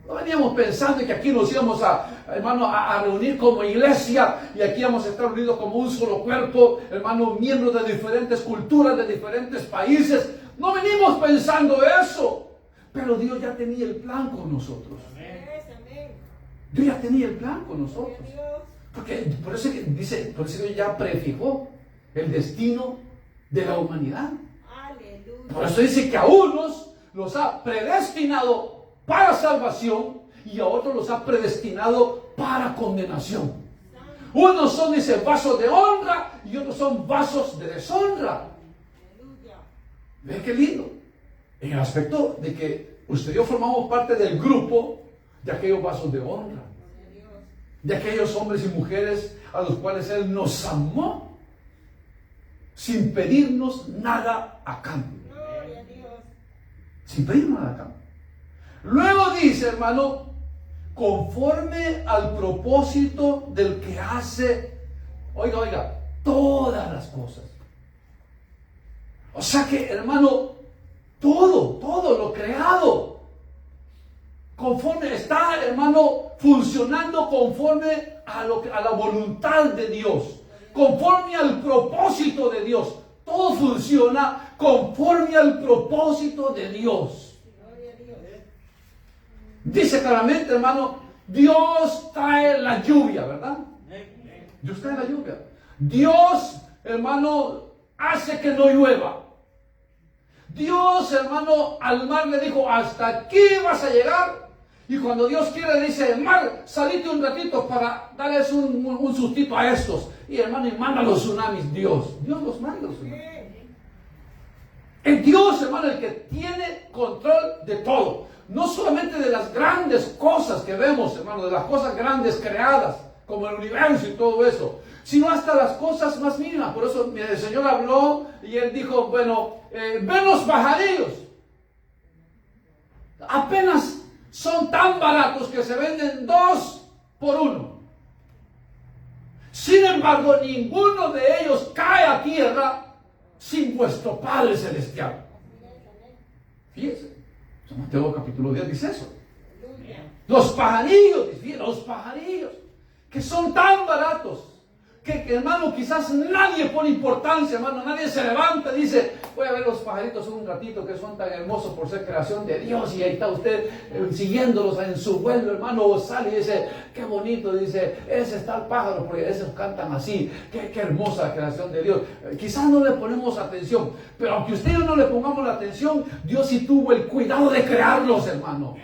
No veníamos pensando que aquí nos íbamos a reunir como iglesia y aquí íbamos a estar unidos como un solo cuerpo, hermano, miembros de diferentes culturas, de diferentes países. No venimos pensando eso, pero Dios ya tenía el plan con nosotros. Dios ya tenía el plan con nosotros. Porque por eso que dice, por eso ya prefijó el destino de la humanidad. Por eso dice que a unos los ha predestinado para salvación y a otros los ha predestinado para condenación. Unos son, dice, vasos de honra y otros son vasos de deshonra. ¿Ve qué lindo? En el aspecto de que usted y yo formamos parte del grupo de aquellos vasos de honra, de aquellos hombres y mujeres a los cuales Él nos amó sin pedirnos nada a cambio. Sin pedirnos nada a cambio. Luego dice, hermano, conforme al propósito del que hace, oiga, todas las cosas. O sea que, hermano, todo lo creado, conforme está, hermano, funcionando conforme a la voluntad de Dios, conforme al propósito de Dios. Todo funciona conforme al propósito de Dios. Dice claramente, hermano, Dios trae la lluvia, ¿verdad? Dios trae la lluvia. Dios, hermano, hace que no llueva. Dios, hermano, al mar le dijo, hasta aquí vas a llegar. Y cuando Dios quiere, le dice, mar, salite un ratito para darles un sustito a estos. Y hermano, y manda los tsunamis. Dios los manda los tsunamis. Es Dios, hermano, el que tiene control de todo. no solamente de las grandes cosas que vemos, hermano, de las cosas grandes creadas, como el universo y todo eso, sino hasta las cosas más mínimas. Por eso el Señor habló y Él dijo, bueno, ven los pajarillos. Apenas son tan baratos que se venden 2 por 1. Sin embargo, ninguno de ellos cae a tierra sin vuestro Padre Celestial. Fíjense, Mateo capítulo 10 dice eso. Los pajarillos, que son tan baratos, que hermano, quizás nadie pone importancia, hermano, nadie se levanta y dice, voy a ver los pajaritos un ratito que son tan hermosos por ser creación de Dios, y ahí está usted siguiéndolos en su vuelo, hermano, o sale y dice, qué bonito, dice, ese está el pájaro, porque esos cantan así, qué hermosa creación de Dios. Quizás no le ponemos atención, pero aunque usted y yo no le pongamos la atención, Dios sí tuvo el cuidado de crearlos, hermano.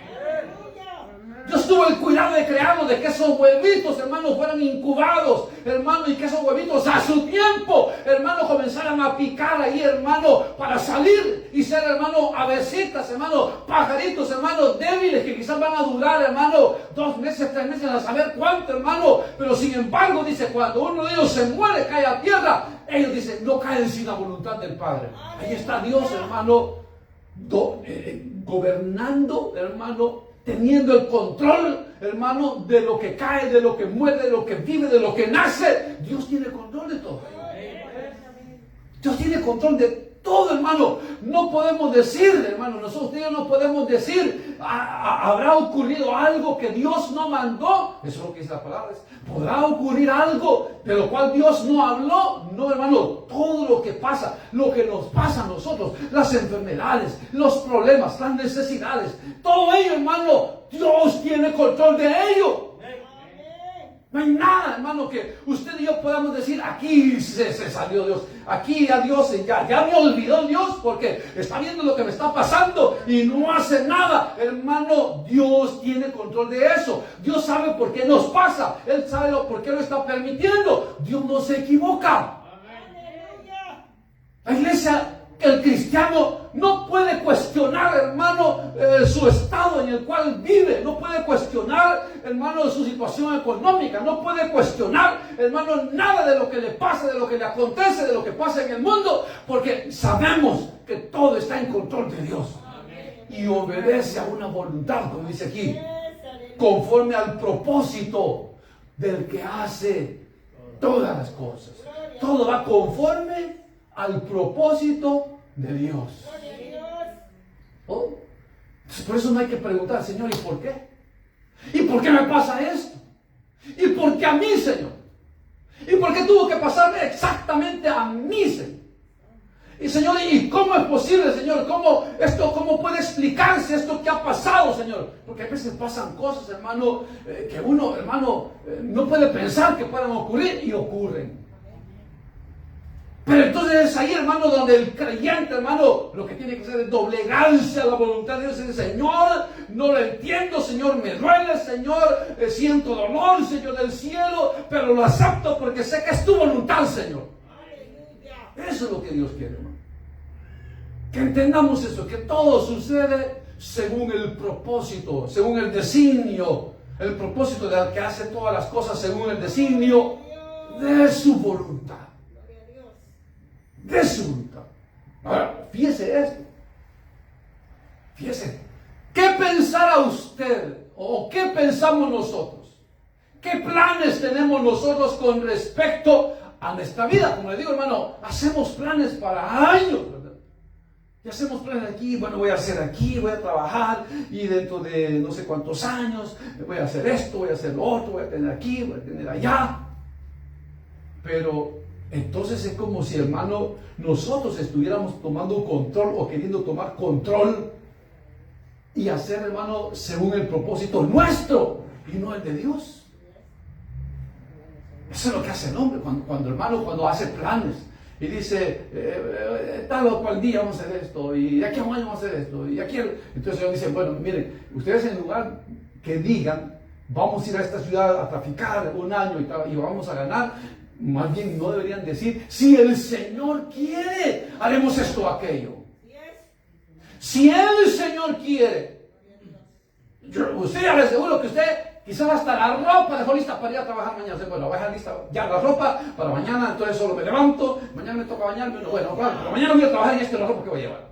Dios tuvo el cuidado de crearlos, de que esos huevitos, hermanos, fueran incubados, hermano, y que esos huevitos a su tiempo, hermano, comenzaran a picar ahí, hermano, para salir y ser, hermano, avecitas, hermano, pajaritos, hermano, débiles, que quizás van a durar, hermano, 2 meses, 3 meses, a saber cuánto, hermano, pero sin embargo, dice, cuando uno de ellos se muere, cae a tierra, ellos dicen, no caen sin la voluntad del Padre. Ahí está Dios, hermano, gobernando, hermano, teniendo el control, hermano, de lo que cae, de lo que muere, de lo que vive, de lo que nace. Dios tiene control de todo. Dios tiene control de todo, hermano. No podemos decir, hermano, nosotros no podemos decir, habrá ocurrido algo que Dios no mandó. Eso es lo que dice la palabra. ¿Podrá ocurrir algo de lo cual Dios no habló? No, hermano, todo lo que pasa, lo que nos pasa a nosotros, las enfermedades, los problemas, las necesidades, todo ello, hermano, Dios tiene control de ello. No hay nada, hermano, que usted y yo podamos decir, aquí se salió Dios, aquí ya Dios, ya me olvidó Dios porque está viendo lo que me está pasando y no hace nada. Hermano, Dios tiene control de eso. Dios sabe por qué nos pasa, Él sabe por qué lo está permitiendo. Dios no se equivoca. La iglesia, el cristiano no puede cuestionar, hermano, su estado en el cual vive. No puede cuestionar, hermano, su situación económica. No puede cuestionar, hermano, nada de lo que le pasa, de lo que le acontece, de lo que pasa en el mundo, porque sabemos que todo está en control de Dios. Y obedece a una voluntad, como dice aquí, conforme al propósito del que hace todas las cosas. Todo va conforme al propósito de Dios. ¿Oh? Por eso no hay que preguntar, Señor, ¿y por qué? ¿Y por qué me pasa esto? ¿Y por qué a mí, Señor? ¿Y por qué tuvo que pasarme exactamente a mí, Señor? Y Señor, ¿y cómo es posible, Señor? ¿Cómo puede explicarse esto que ha pasado, Señor? Porque a veces pasan cosas, hermano, que uno, hermano, no puede pensar que puedan ocurrir y ocurren. Pero entonces es ahí, hermano, donde el creyente, hermano, lo que tiene que hacer es doblegarse a la voluntad de Dios. Y decir, Señor, no lo entiendo, Señor, me duele, Señor, siento dolor, Señor del cielo, pero lo acepto porque sé que es tu voluntad, Señor. Eso es lo que Dios quiere, hermano. Que entendamos eso, que todo sucede según el propósito, según el designio, el propósito del que hace todas las cosas según el designio de su voluntad. De su voluntad. Ahora, fíjese esto. Fíjese. ¿Qué pensará usted? ¿O qué pensamos nosotros? ¿Qué planes tenemos nosotros con respecto a nuestra vida? Como le digo, hermano, hacemos planes para años, ¿verdad? Y hacemos planes aquí, bueno, voy a hacer aquí, voy a trabajar, y dentro de no sé cuántos años, voy a hacer esto, voy a hacer lo otro, voy a tener aquí, voy a tener allá. Pero entonces es como si, hermano, nosotros estuviéramos tomando control o queriendo tomar control y hacer, hermano, según el propósito nuestro y no el de Dios. Eso es lo que hace el hombre cuando hace planes y dice, tal o cual día vamos a hacer esto, y de aquí a un año vamos a hacer esto, y aquí. Entonces ellos dicen, bueno, miren, ustedes en lugar que digan, vamos a ir a esta ciudad a traficar un año y vamos a ganar, más bien no deberían decir, si el Señor quiere, haremos esto o aquello. Si el Señor quiere, Usted ya le aseguro que usted quizás hasta la ropa dejó lista para ir a trabajar mañana. Bueno, voy a dejar lista ya la ropa para mañana, entonces solo me levanto, mañana me toca bañarme. Bueno, claro, pero mañana voy a trabajar y esta es la ropa que voy a llevar.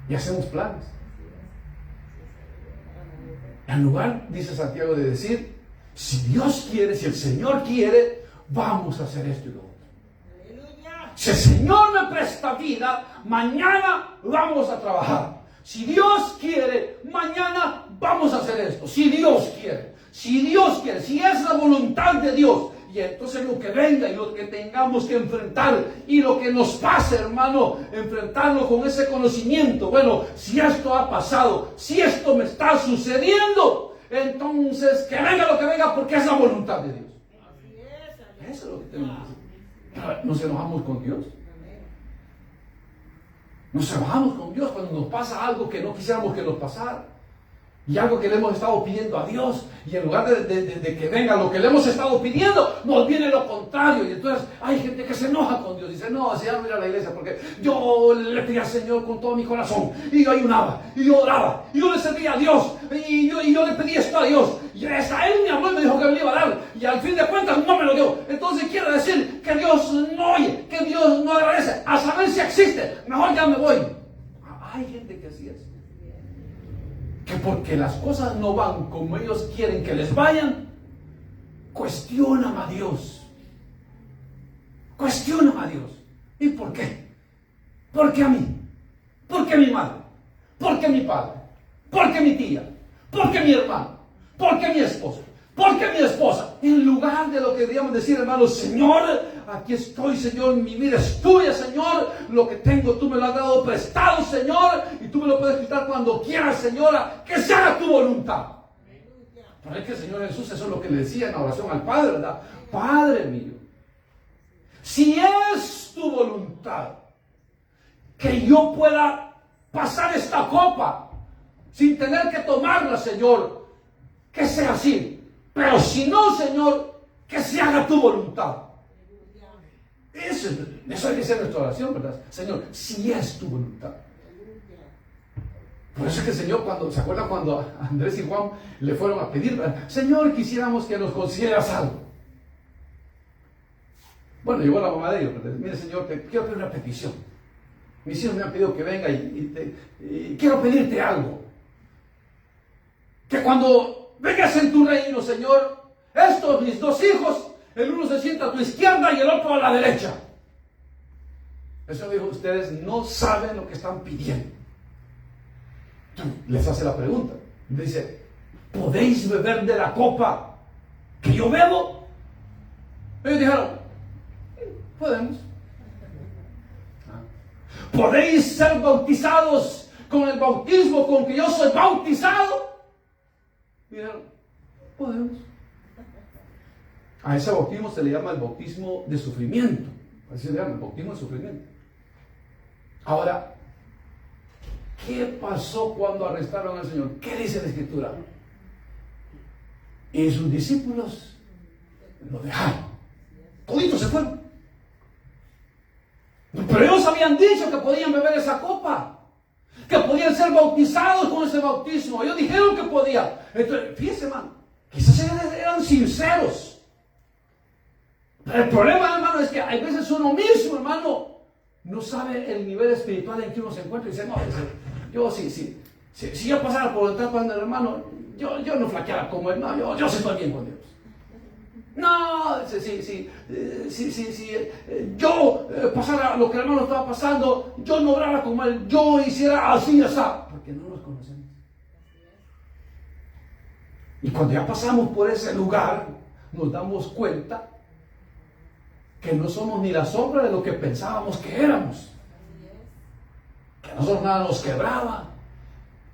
Y hacemos planes. En lugar, dice Santiago, de decir, si Dios quiere, si el Señor quiere, vamos a hacer esto y lo otro. Si el Señor me presta vida, mañana vamos a trabajar. Si Dios quiere, mañana vamos a hacer esto. Si Dios quiere, si es la voluntad de Dios. Y entonces lo que venga y lo que tengamos que enfrentar y lo que nos pase, hermano, enfrentarlo con ese conocimiento. Bueno, si esto ha pasado, si esto me está sucediendo, entonces que venga lo que venga porque es la voluntad de Dios. Eso es lo que tenemos que hacer. Nos enojamos con Dios. Nos enojamos con Dios cuando nos pasa algo que no quisiéramos que nos pasara. Y algo que le hemos estado pidiendo a Dios. Y en lugar de que venga lo que le hemos estado pidiendo, nos viene lo contrario. Y entonces hay gente que se enoja con Dios. Dice, no, si ya no ir a la iglesia porque yo le pedí al Señor con todo mi corazón. Y yo ayunaba, y yo oraba, y yo le servía a Dios. Y yo le pedí esto a Dios. Y hasta Él me habló y me dijo que me lo iba a dar. Y al fin de cuentas no me lo dio. Entonces quiere decir que Dios no oye, que Dios no agradece. A saber si existe, mejor ya me voy. Hay gente que así es. Que porque las cosas no van como ellos quieren que les vayan, cuestionan a Dios. Cuestionan a Dios. ¿Y por qué? ¿Por qué a mí? ¿Por qué mi madre? ¿Por qué mi padre? ¿Por qué mi tía? ¿Por qué mi hermano? ¿Por qué mi esposo? ¿Por qué mi esposa? En lugar de lo que deberíamos decir, hermanos, Señor, aquí estoy, Señor, mi vida es tuya, Señor, lo que tengo tú me lo has dado prestado, Señor, y tú me lo puedes quitar cuando quieras, Señora, que se haga tu voluntad. Pero es que el Señor Jesús, eso es lo que le decía en la oración al Padre, ¿verdad? Padre mío, si es tu voluntad que yo pueda pasar esta copa sin tener que tomarla, Señor, que sea así. Pero si no, Señor, que se haga tu voluntad. Eso hay que ser nuestra oración, ¿verdad? Señor, si es tu voluntad. Por eso es que el Señor, ¿se acuerdan cuando Andrés y Juan le fueron a pedir, ¿verdad? Señor, quisiéramos que nos concedieras algo? Bueno, llegó la mamá de ellos, ¿verdad? Mire, Señor, te quiero pedir una petición. Mis hijos me han pedido que venga y quiero pedirte algo. Que cuando vengas en tu reino, Señor, estos mis dos hijos, el uno se sienta a tu izquierda y el otro a la derecha. Eso dijo, ustedes no saben lo que están pidiendo. Les hace la pregunta. Dice, ¿podéis beber de la copa que yo bebo? Ellos dijeron, podemos. ¿Podéis ser bautizados con el bautismo con que yo soy bautizado? Dijeron, podemos. A ese bautismo se le llama el bautismo de sufrimiento. Así se le llama, el bautismo de sufrimiento. Ahora, ¿qué pasó cuando arrestaron al Señor? ¿Qué dice la Escritura? Y sus discípulos lo dejaron. Toditos se fueron. Pero ellos habían dicho que podían beber esa copa, que podían ser bautizados con ese bautismo. Ellos dijeron que podían. Entonces, fíjense, hermano, quizás eran sinceros. Pero el problema, hermano, es que hay veces uno mismo, hermano, no sabe el nivel espiritual en que uno se encuentra y dice, no, yo si yo pasara por detrás con el hermano, yo no flaqueara como él, no, yo sí estoy bien con Dios. No, si yo pasara lo que el hermano estaba pasando, yo no obrara como él, yo hiciera así, así, porque no nos conocemos. Y cuando ya pasamos por ese lugar, nos damos cuenta que no somos ni la sombra de lo que pensábamos que éramos. Que a nosotros nada nos quebraba,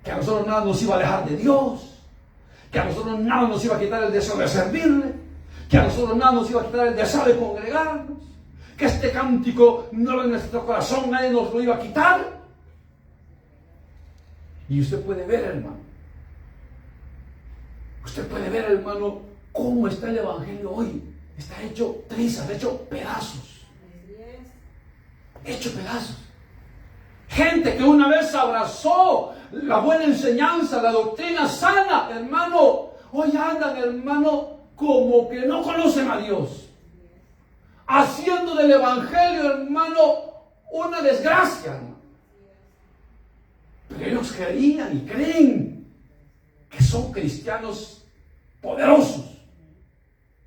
que a nosotros nada nos iba a alejar de Dios, que a nosotros nada nos iba a quitar el deseo de servirle, que a nosotros nada nos iba a quitar el deseo de congregarnos, que este cántico no en nuestro corazón nadie nos lo iba a quitar. Y usted puede ver, hermano, cómo está el Evangelio hoy. Está hecho trizas, hecho pedazos. Hecho pedazos. Gente que una vez abrazó la buena enseñanza, la doctrina sana, hermano, hoy andan, hermano, como que no conocen a Dios. Haciendo del evangelio, hermano, una desgracia, hermano. Pero ellos creían y creen que son cristianos poderosos,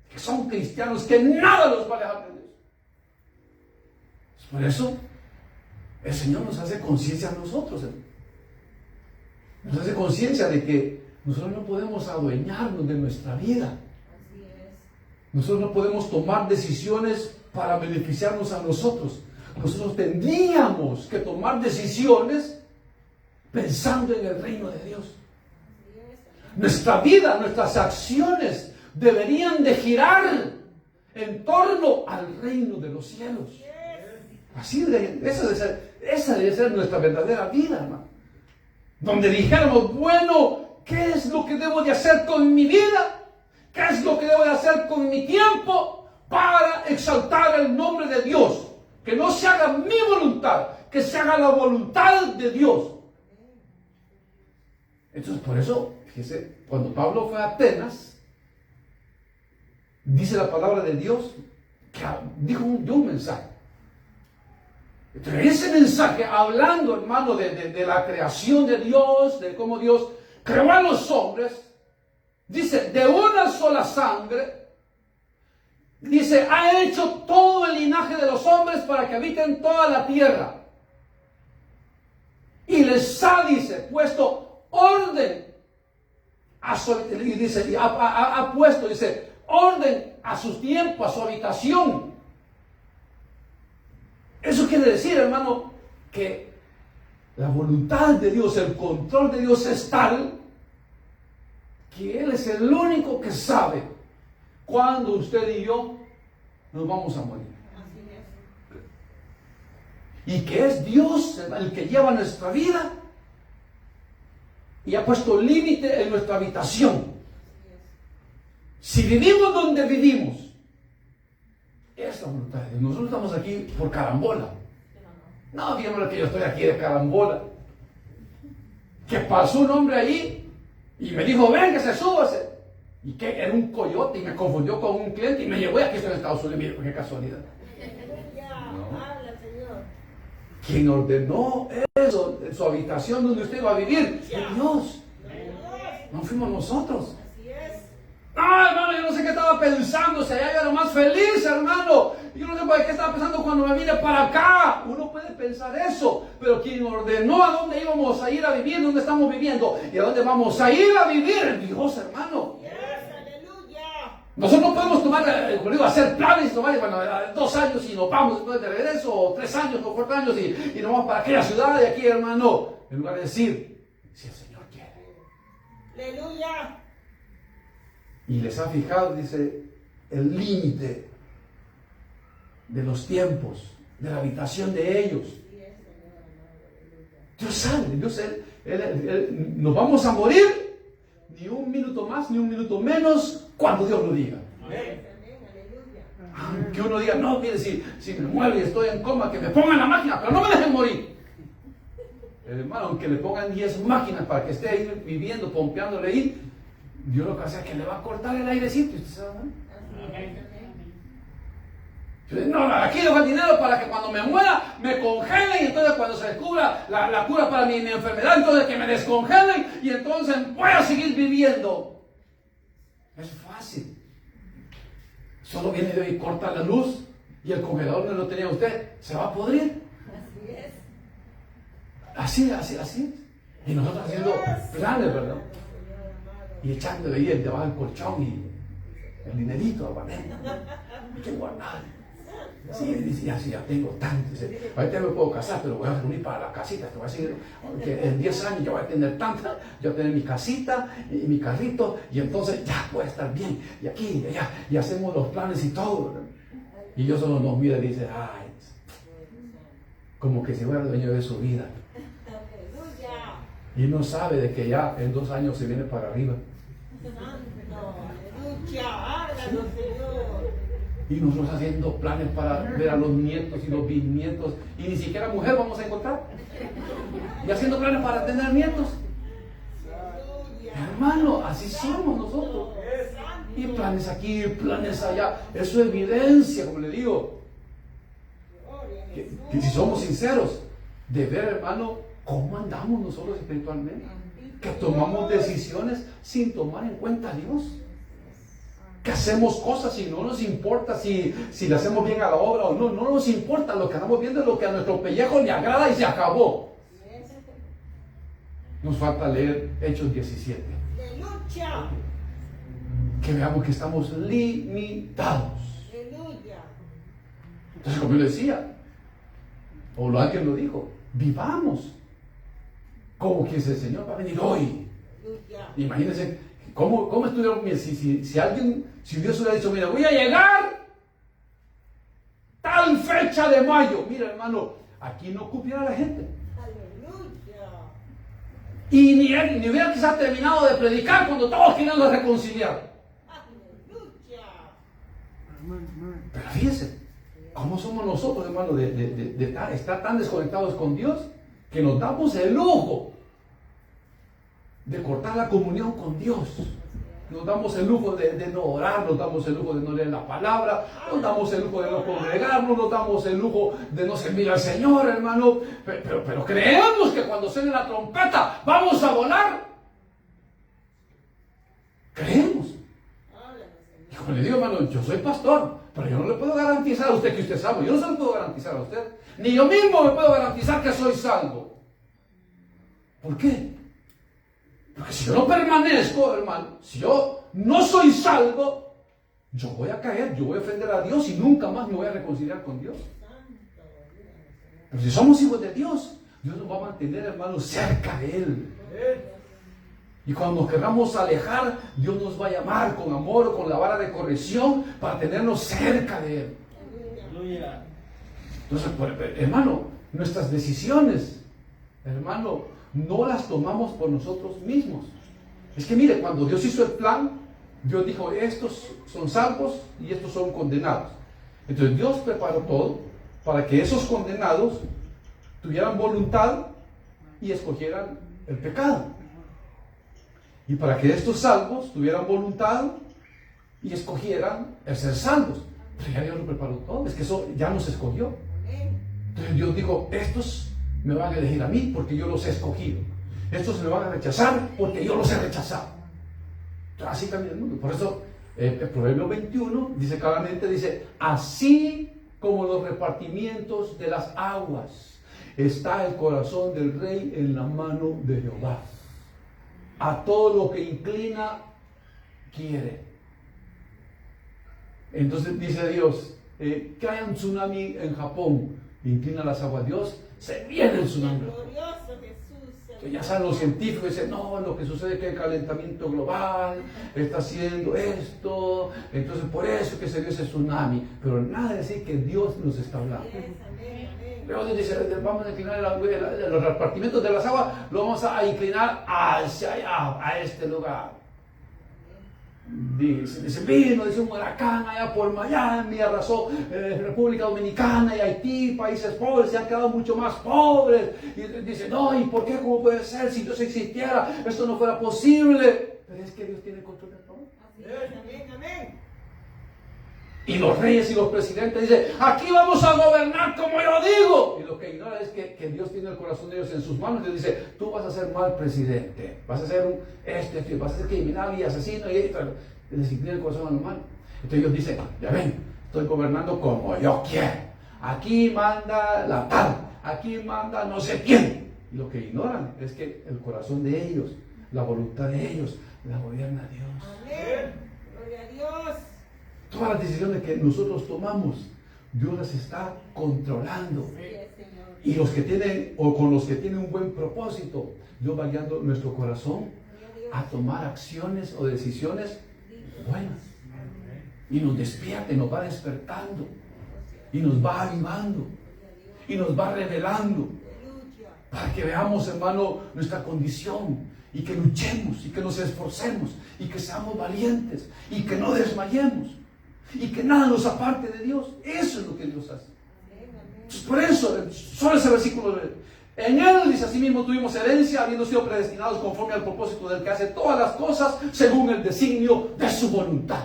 que son cristianos que nada los va a dejar de Dios. Por eso el Señor nos hace conciencia a nosotros, nos hace conciencia de que nosotros no podemos adueñarnos de nuestra vida. Así es. Nosotros no podemos tomar decisiones para beneficiarnos a nosotros. Nosotros tendríamos que tomar decisiones pensando en el reino de Dios. Así es. Nuestra vida, nuestras acciones deberían de girar en torno al reino de los cielos. Así esa debe ser nuestra verdadera vida, hermano. Donde dijéramos, bueno, ¿qué es lo que debo de hacer con mi vida? ¿Qué es lo que debo de hacer con mi tiempo para exaltar el nombre de Dios? Que no se haga mi voluntad, que se haga la voluntad de Dios. Entonces, por eso, fíjese, cuando Pablo fue a Atenas, dice la palabra de Dios, que dio un mensaje. Entonces, ese mensaje, hablando, hermano, de la creación de Dios, de cómo Dios creó a los hombres, dice, de una sola sangre, dice, ha hecho todo el linaje de los hombres para que habiten toda la tierra. Y les ha, dice, puesto orden a su, y dice, ha puesto, dice, orden a su tiempo, a su habitación. Eso quiere decir, hermano, que la voluntad de Dios, el control de Dios es tal que Él es el único que sabe cuándo usted y yo nos vamos a morir. Así es. Y que es Dios el que lleva nuestra vida y ha puesto límite en nuestra habitación. Si vivimos donde vivimos, es la voluntad de Dios. Nosotros estamos aquí por carambola. No, viendo que yo estoy aquí de carambola. Que pasó un hombre ahí y me dijo, ven que se súbase. Y que era un coyote y me confundió con un cliente y me llevó, y aquí estoy en Estados Unidos. Mira, qué casualidad. No. Habla, Señor. Quien ordenó eso en su habitación donde usted va a vivir es Dios. No fuimos nosotros. Así es. No, hermano, yo no sé qué estaba pensando, si allá yo era más feliz, hermano. Yo no sé por qué estaba pensando cuando me vine para acá. Uno puede pensar eso, pero quien ordenó a dónde íbamos a ir a vivir, dónde estamos viviendo y a dónde vamos a ir a vivir, es Dios, hermano. Aleluya. Nosotros no podemos tomar, como digo, hacer planes, tomar, bueno, 2 años y nos vamos después de regreso, o 3 años, o 4 años y nos vamos para aquella ciudad de aquí, hermano. En lugar de decir, si el Señor quiere. Aleluya. Y les ha fijado, dice, el límite de los tiempos, de la habitación de ellos. Dios sabe, Dios, nos vamos a morir ni un minuto más, ni un minuto menos, cuando Dios lo diga. Aunque uno diga, no, mire, si me muero y estoy en coma, que me pongan la máquina, pero no me dejen morir. Hermano, aunque le pongan 10 máquinas para que esté ahí viviendo, pompeándole ahí, Dios lo que hace es que le va a cortar el airecito. ¿Usted sabe? No, aquí dejo el dinero para que cuando me muera me congelen, y entonces cuando se descubra la cura para mi enfermedad, entonces que me descongelen y entonces voy a seguir viviendo. Es fácil. Solo viene Dios y corta la luz y el congelador no lo tenía usted, se va a podrir. Así es. Así. Y nosotros haciendo planes, ¿verdad? Y echándole ahí debajo del colchón y el dinerito, hay que guardar. Sí, dice, así ya tengo tanto. Dice, ahorita me puedo casar, pero voy a reunir para la casita. Te voy a decir que en 10 años ya voy a tener tanta, ya voy a tener mi casita y mi carrito, y entonces ya voy a estar bien. Y aquí y allá, y hacemos los planes y todo, ¿verdad? Y Dios solo nos mira y dice, ay, como que se fuera dueño de su vida. Y no sabe de que ya en 2 años se viene para arriba. Aleluya. Háblalo, Señor. Y nosotros haciendo planes para ver a los nietos y los bisnietos. Y ni siquiera mujer vamos a encontrar. Y haciendo planes para tener nietos. Hermano, así somos nosotros. Y planes aquí, planes allá. Eso evidencia, como le digo, que si somos sinceros, de ver, hermano, cómo andamos nosotros espiritualmente. Que tomamos decisiones sin tomar en cuenta a Dios. Que hacemos cosas y no nos importa si le hacemos bien a la obra o no. No nos importa. Lo que andamos viendo es lo que a nuestro pellejo le agrada y se acabó. Nos falta leer Hechos 17. Que veamos que estamos limitados. Entonces, como yo decía, o alguien lo dijo, vivamos como que el Señor va a venir hoy. Imagínense cómo estuvieron. Si Dios hubiera dicho, mira, voy a llegar tal fecha de mayo. Mira, hermano, aquí no cupiera la gente. Y ni hubiera quizás terminado de predicar cuando todos querían reconciliar. Pero fíjense, ¿cómo somos nosotros, hermano, de estar tan desconectados con Dios que nos damos el lujo de cortar la comunión con Dios? Nos damos el lujo de no orar, nos damos el lujo de no leer la palabra, nos damos el lujo de no congregarnos, nos damos el lujo de no servir al Señor, hermano. Pero creemos que cuando suene la trompeta vamos a volar. Creemos. Y como le digo, hermano, yo soy pastor, pero yo no le puedo garantizar a usted que usted es salvo. Yo no se lo puedo garantizar a usted. Ni yo mismo me puedo garantizar que soy salvo. ¿Por qué? Porque si yo no permanezco, hermano, si yo no soy salvo, yo voy a caer, yo voy a ofender a Dios y nunca más me voy a reconciliar con Dios. Pero si somos hijos de Dios, Dios nos va a mantener, hermano, cerca de Él. Y cuando nos queramos alejar, Dios nos va a llamar con amor o con la vara de corrección para tenernos cerca de Él. Entonces, hermano, nuestras decisiones, hermano, no las tomamos por nosotros mismos. Es que mire, cuando Dios hizo el plan, Dios dijo, estos son salvos y estos son condenados. Entonces Dios preparó todo para que esos condenados tuvieran voluntad y escogieran el pecado. Y para que estos salvos tuvieran voluntad y escogieran el ser salvos. Pero ya Dios lo preparó todo, es que eso ya nos escogió. Entonces Dios dijo, estos me van a elegir a mí porque yo los he escogido. Estos me van a rechazar porque yo los he rechazado. Así cambia el mundo. Por eso el Proverbio 21 dice claramente, dice, así como los repartimientos de las aguas, está el corazón del rey en la mano de Jehová. A todo lo que inclina, quiere. Entonces dice Dios, que haya un tsunami en Japón, inclina las aguas. Dios, se viene el tsunami. Ya saben los científicos, dicen, no, lo que sucede es que el calentamiento global está haciendo esto, entonces por eso es que se dio ese tsunami. Pero nada de decir que Dios nos está hablando. Luego dice, vamos a inclinar los repartimientos de las aguas, lo vamos a inclinar hacia allá, a este lugar. Dice, dice un huracán allá por Miami, arrasó República Dominicana y Haití, países pobres, se han quedado mucho más pobres. Y dice, no, ¿y por qué? ¿Cómo puede ser? Si Dios existiera, esto no fuera posible. Pero es que Dios tiene control de todo. Amén, amén. Y los reyes y los presidentes dicen, aquí vamos a gobernar como yo digo. Y lo que ignora es que Dios tiene el corazón de ellos en sus manos y les dice, tú vas a ser mal presidente, vas a ser vas a ser criminal y asesino. Y les inclina el corazón a los manos. Entonces ellos dicen, ya ven, estoy gobernando como yo quiero. Aquí manda la tal, aquí manda no sé quién. Y lo que ignoran es que el corazón de ellos, la voluntad de ellos, la gobierna Dios. Amén. Gloria a Dios. Todas las decisiones que nosotros tomamos, Dios las está controlando. Y los que tienen, o con los que tienen un buen propósito, Dios va guiando nuestro corazón a tomar acciones o decisiones buenas. Y nos despierta, y nos va despertando, y nos va avivando, y nos va revelando, para que veamos, hermano, nuestra condición, y que luchemos, y que nos esforcemos, y que seamos valientes, y que no desmayemos. y que nada nos aparte de Dios. Eso es lo que Dios hace. Entonces, por eso, solo ese versículo, en Él, dice, así mismo tuvimos herencia, habiendo sido predestinados conforme al propósito del que hace todas las cosas según el designio de su voluntad.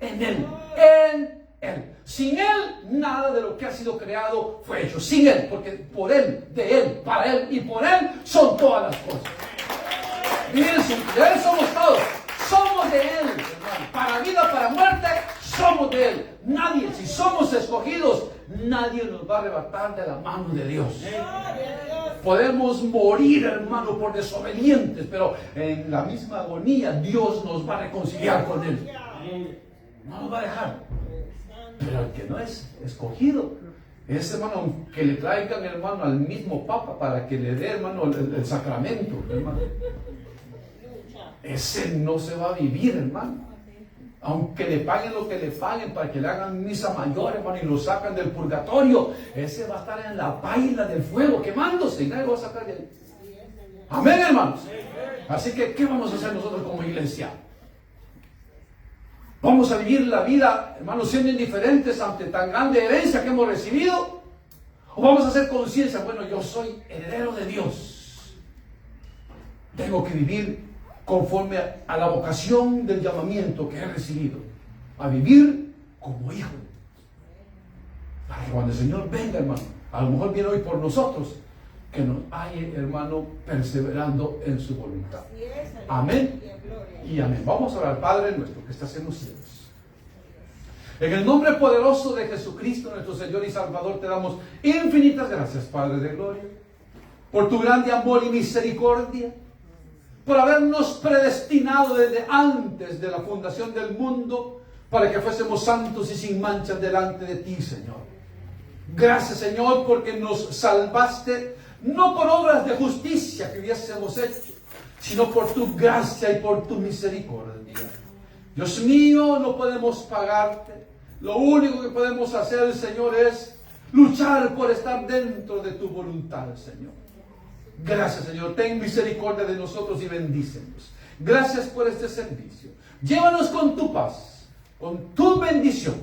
En Él, en Él. Sin Él, nada de lo que ha sido creado fue hecho. Sin Él, porque por Él, de Él, para Él y por Él son todas las cosas. Miren, de Él somos todos. Somos de Él, hermano. Para vida, para muerte, somos de Él. Nadie, si somos escogidos, nadie nos va a arrebatar de la mano de Dios. Podemos morir, hermano, por desobedientes, pero en la misma agonía Dios nos va a reconciliar con Él. No nos va a dejar. Pero el que no es escogido, ese hermano, que le traigan, hermano, al mismo Papa para que le dé, hermano, el sacramento, hermano. Ese no se va a vivir, hermano. Aunque le paguen lo que le paguen para que le hagan misa mayor, hermano, y lo sacan del purgatorio, ese va a estar en la paila del fuego, quemándose, y nadie lo va a sacar de ahí. Amén, hermanos. Así que, ¿qué vamos a hacer nosotros como iglesia? ¿Vamos a vivir la vida, hermanos, siendo indiferentes ante tan grande herencia que hemos recibido? ¿O vamos a hacer conciencia? Bueno, yo soy heredero de Dios. Tengo que vivir conforme a la vocación del llamamiento que he recibido, a vivir como hijo. Para que cuando el Señor venga, hermano, a lo mejor viene hoy por nosotros, que nos haya, hermano, perseverando en su voluntad. Amén y amén. Vamos a orar. Padre nuestro que estás en los cielos, en el nombre poderoso de Jesucristo, nuestro Señor y Salvador, te damos infinitas gracias, Padre de gloria, por tu grande amor y misericordia, por habernos predestinado desde antes de la fundación del mundo para que fuésemos santos y sin manchas delante de ti, Señor. Gracias, Señor, porque nos salvaste no por obras de justicia que hubiésemos hecho, sino por tu gracia y por tu misericordia. Dios mío, no podemos pagarte. Lo único que podemos hacer, Señor, es luchar por estar dentro de tu voluntad, Señor. Gracias, Señor. Ten misericordia de nosotros y bendícenos. Gracias por este servicio. Llévanos con tu paz, con tu bendición.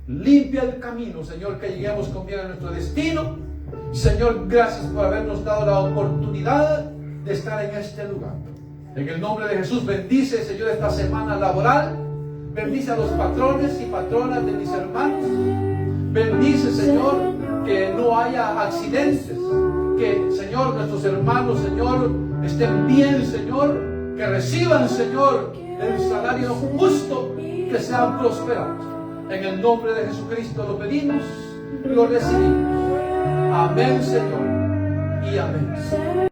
Limpia el camino, Señor, que lleguemos con bien a nuestro destino. Señor, gracias por habernos dado la oportunidad de estar en este lugar. En el nombre de Jesús, bendice, Señor, esta semana laboral. Bendice a los patrones y patronas de mis hermanos. Bendice, Señor, que no haya accidentes. Que, Señor, nuestros hermanos, Señor, estén bien, Señor. Que reciban, Señor, el salario justo, que sean prosperados. En el nombre de Jesucristo lo pedimos, lo recibimos. Amén, Señor, y amén.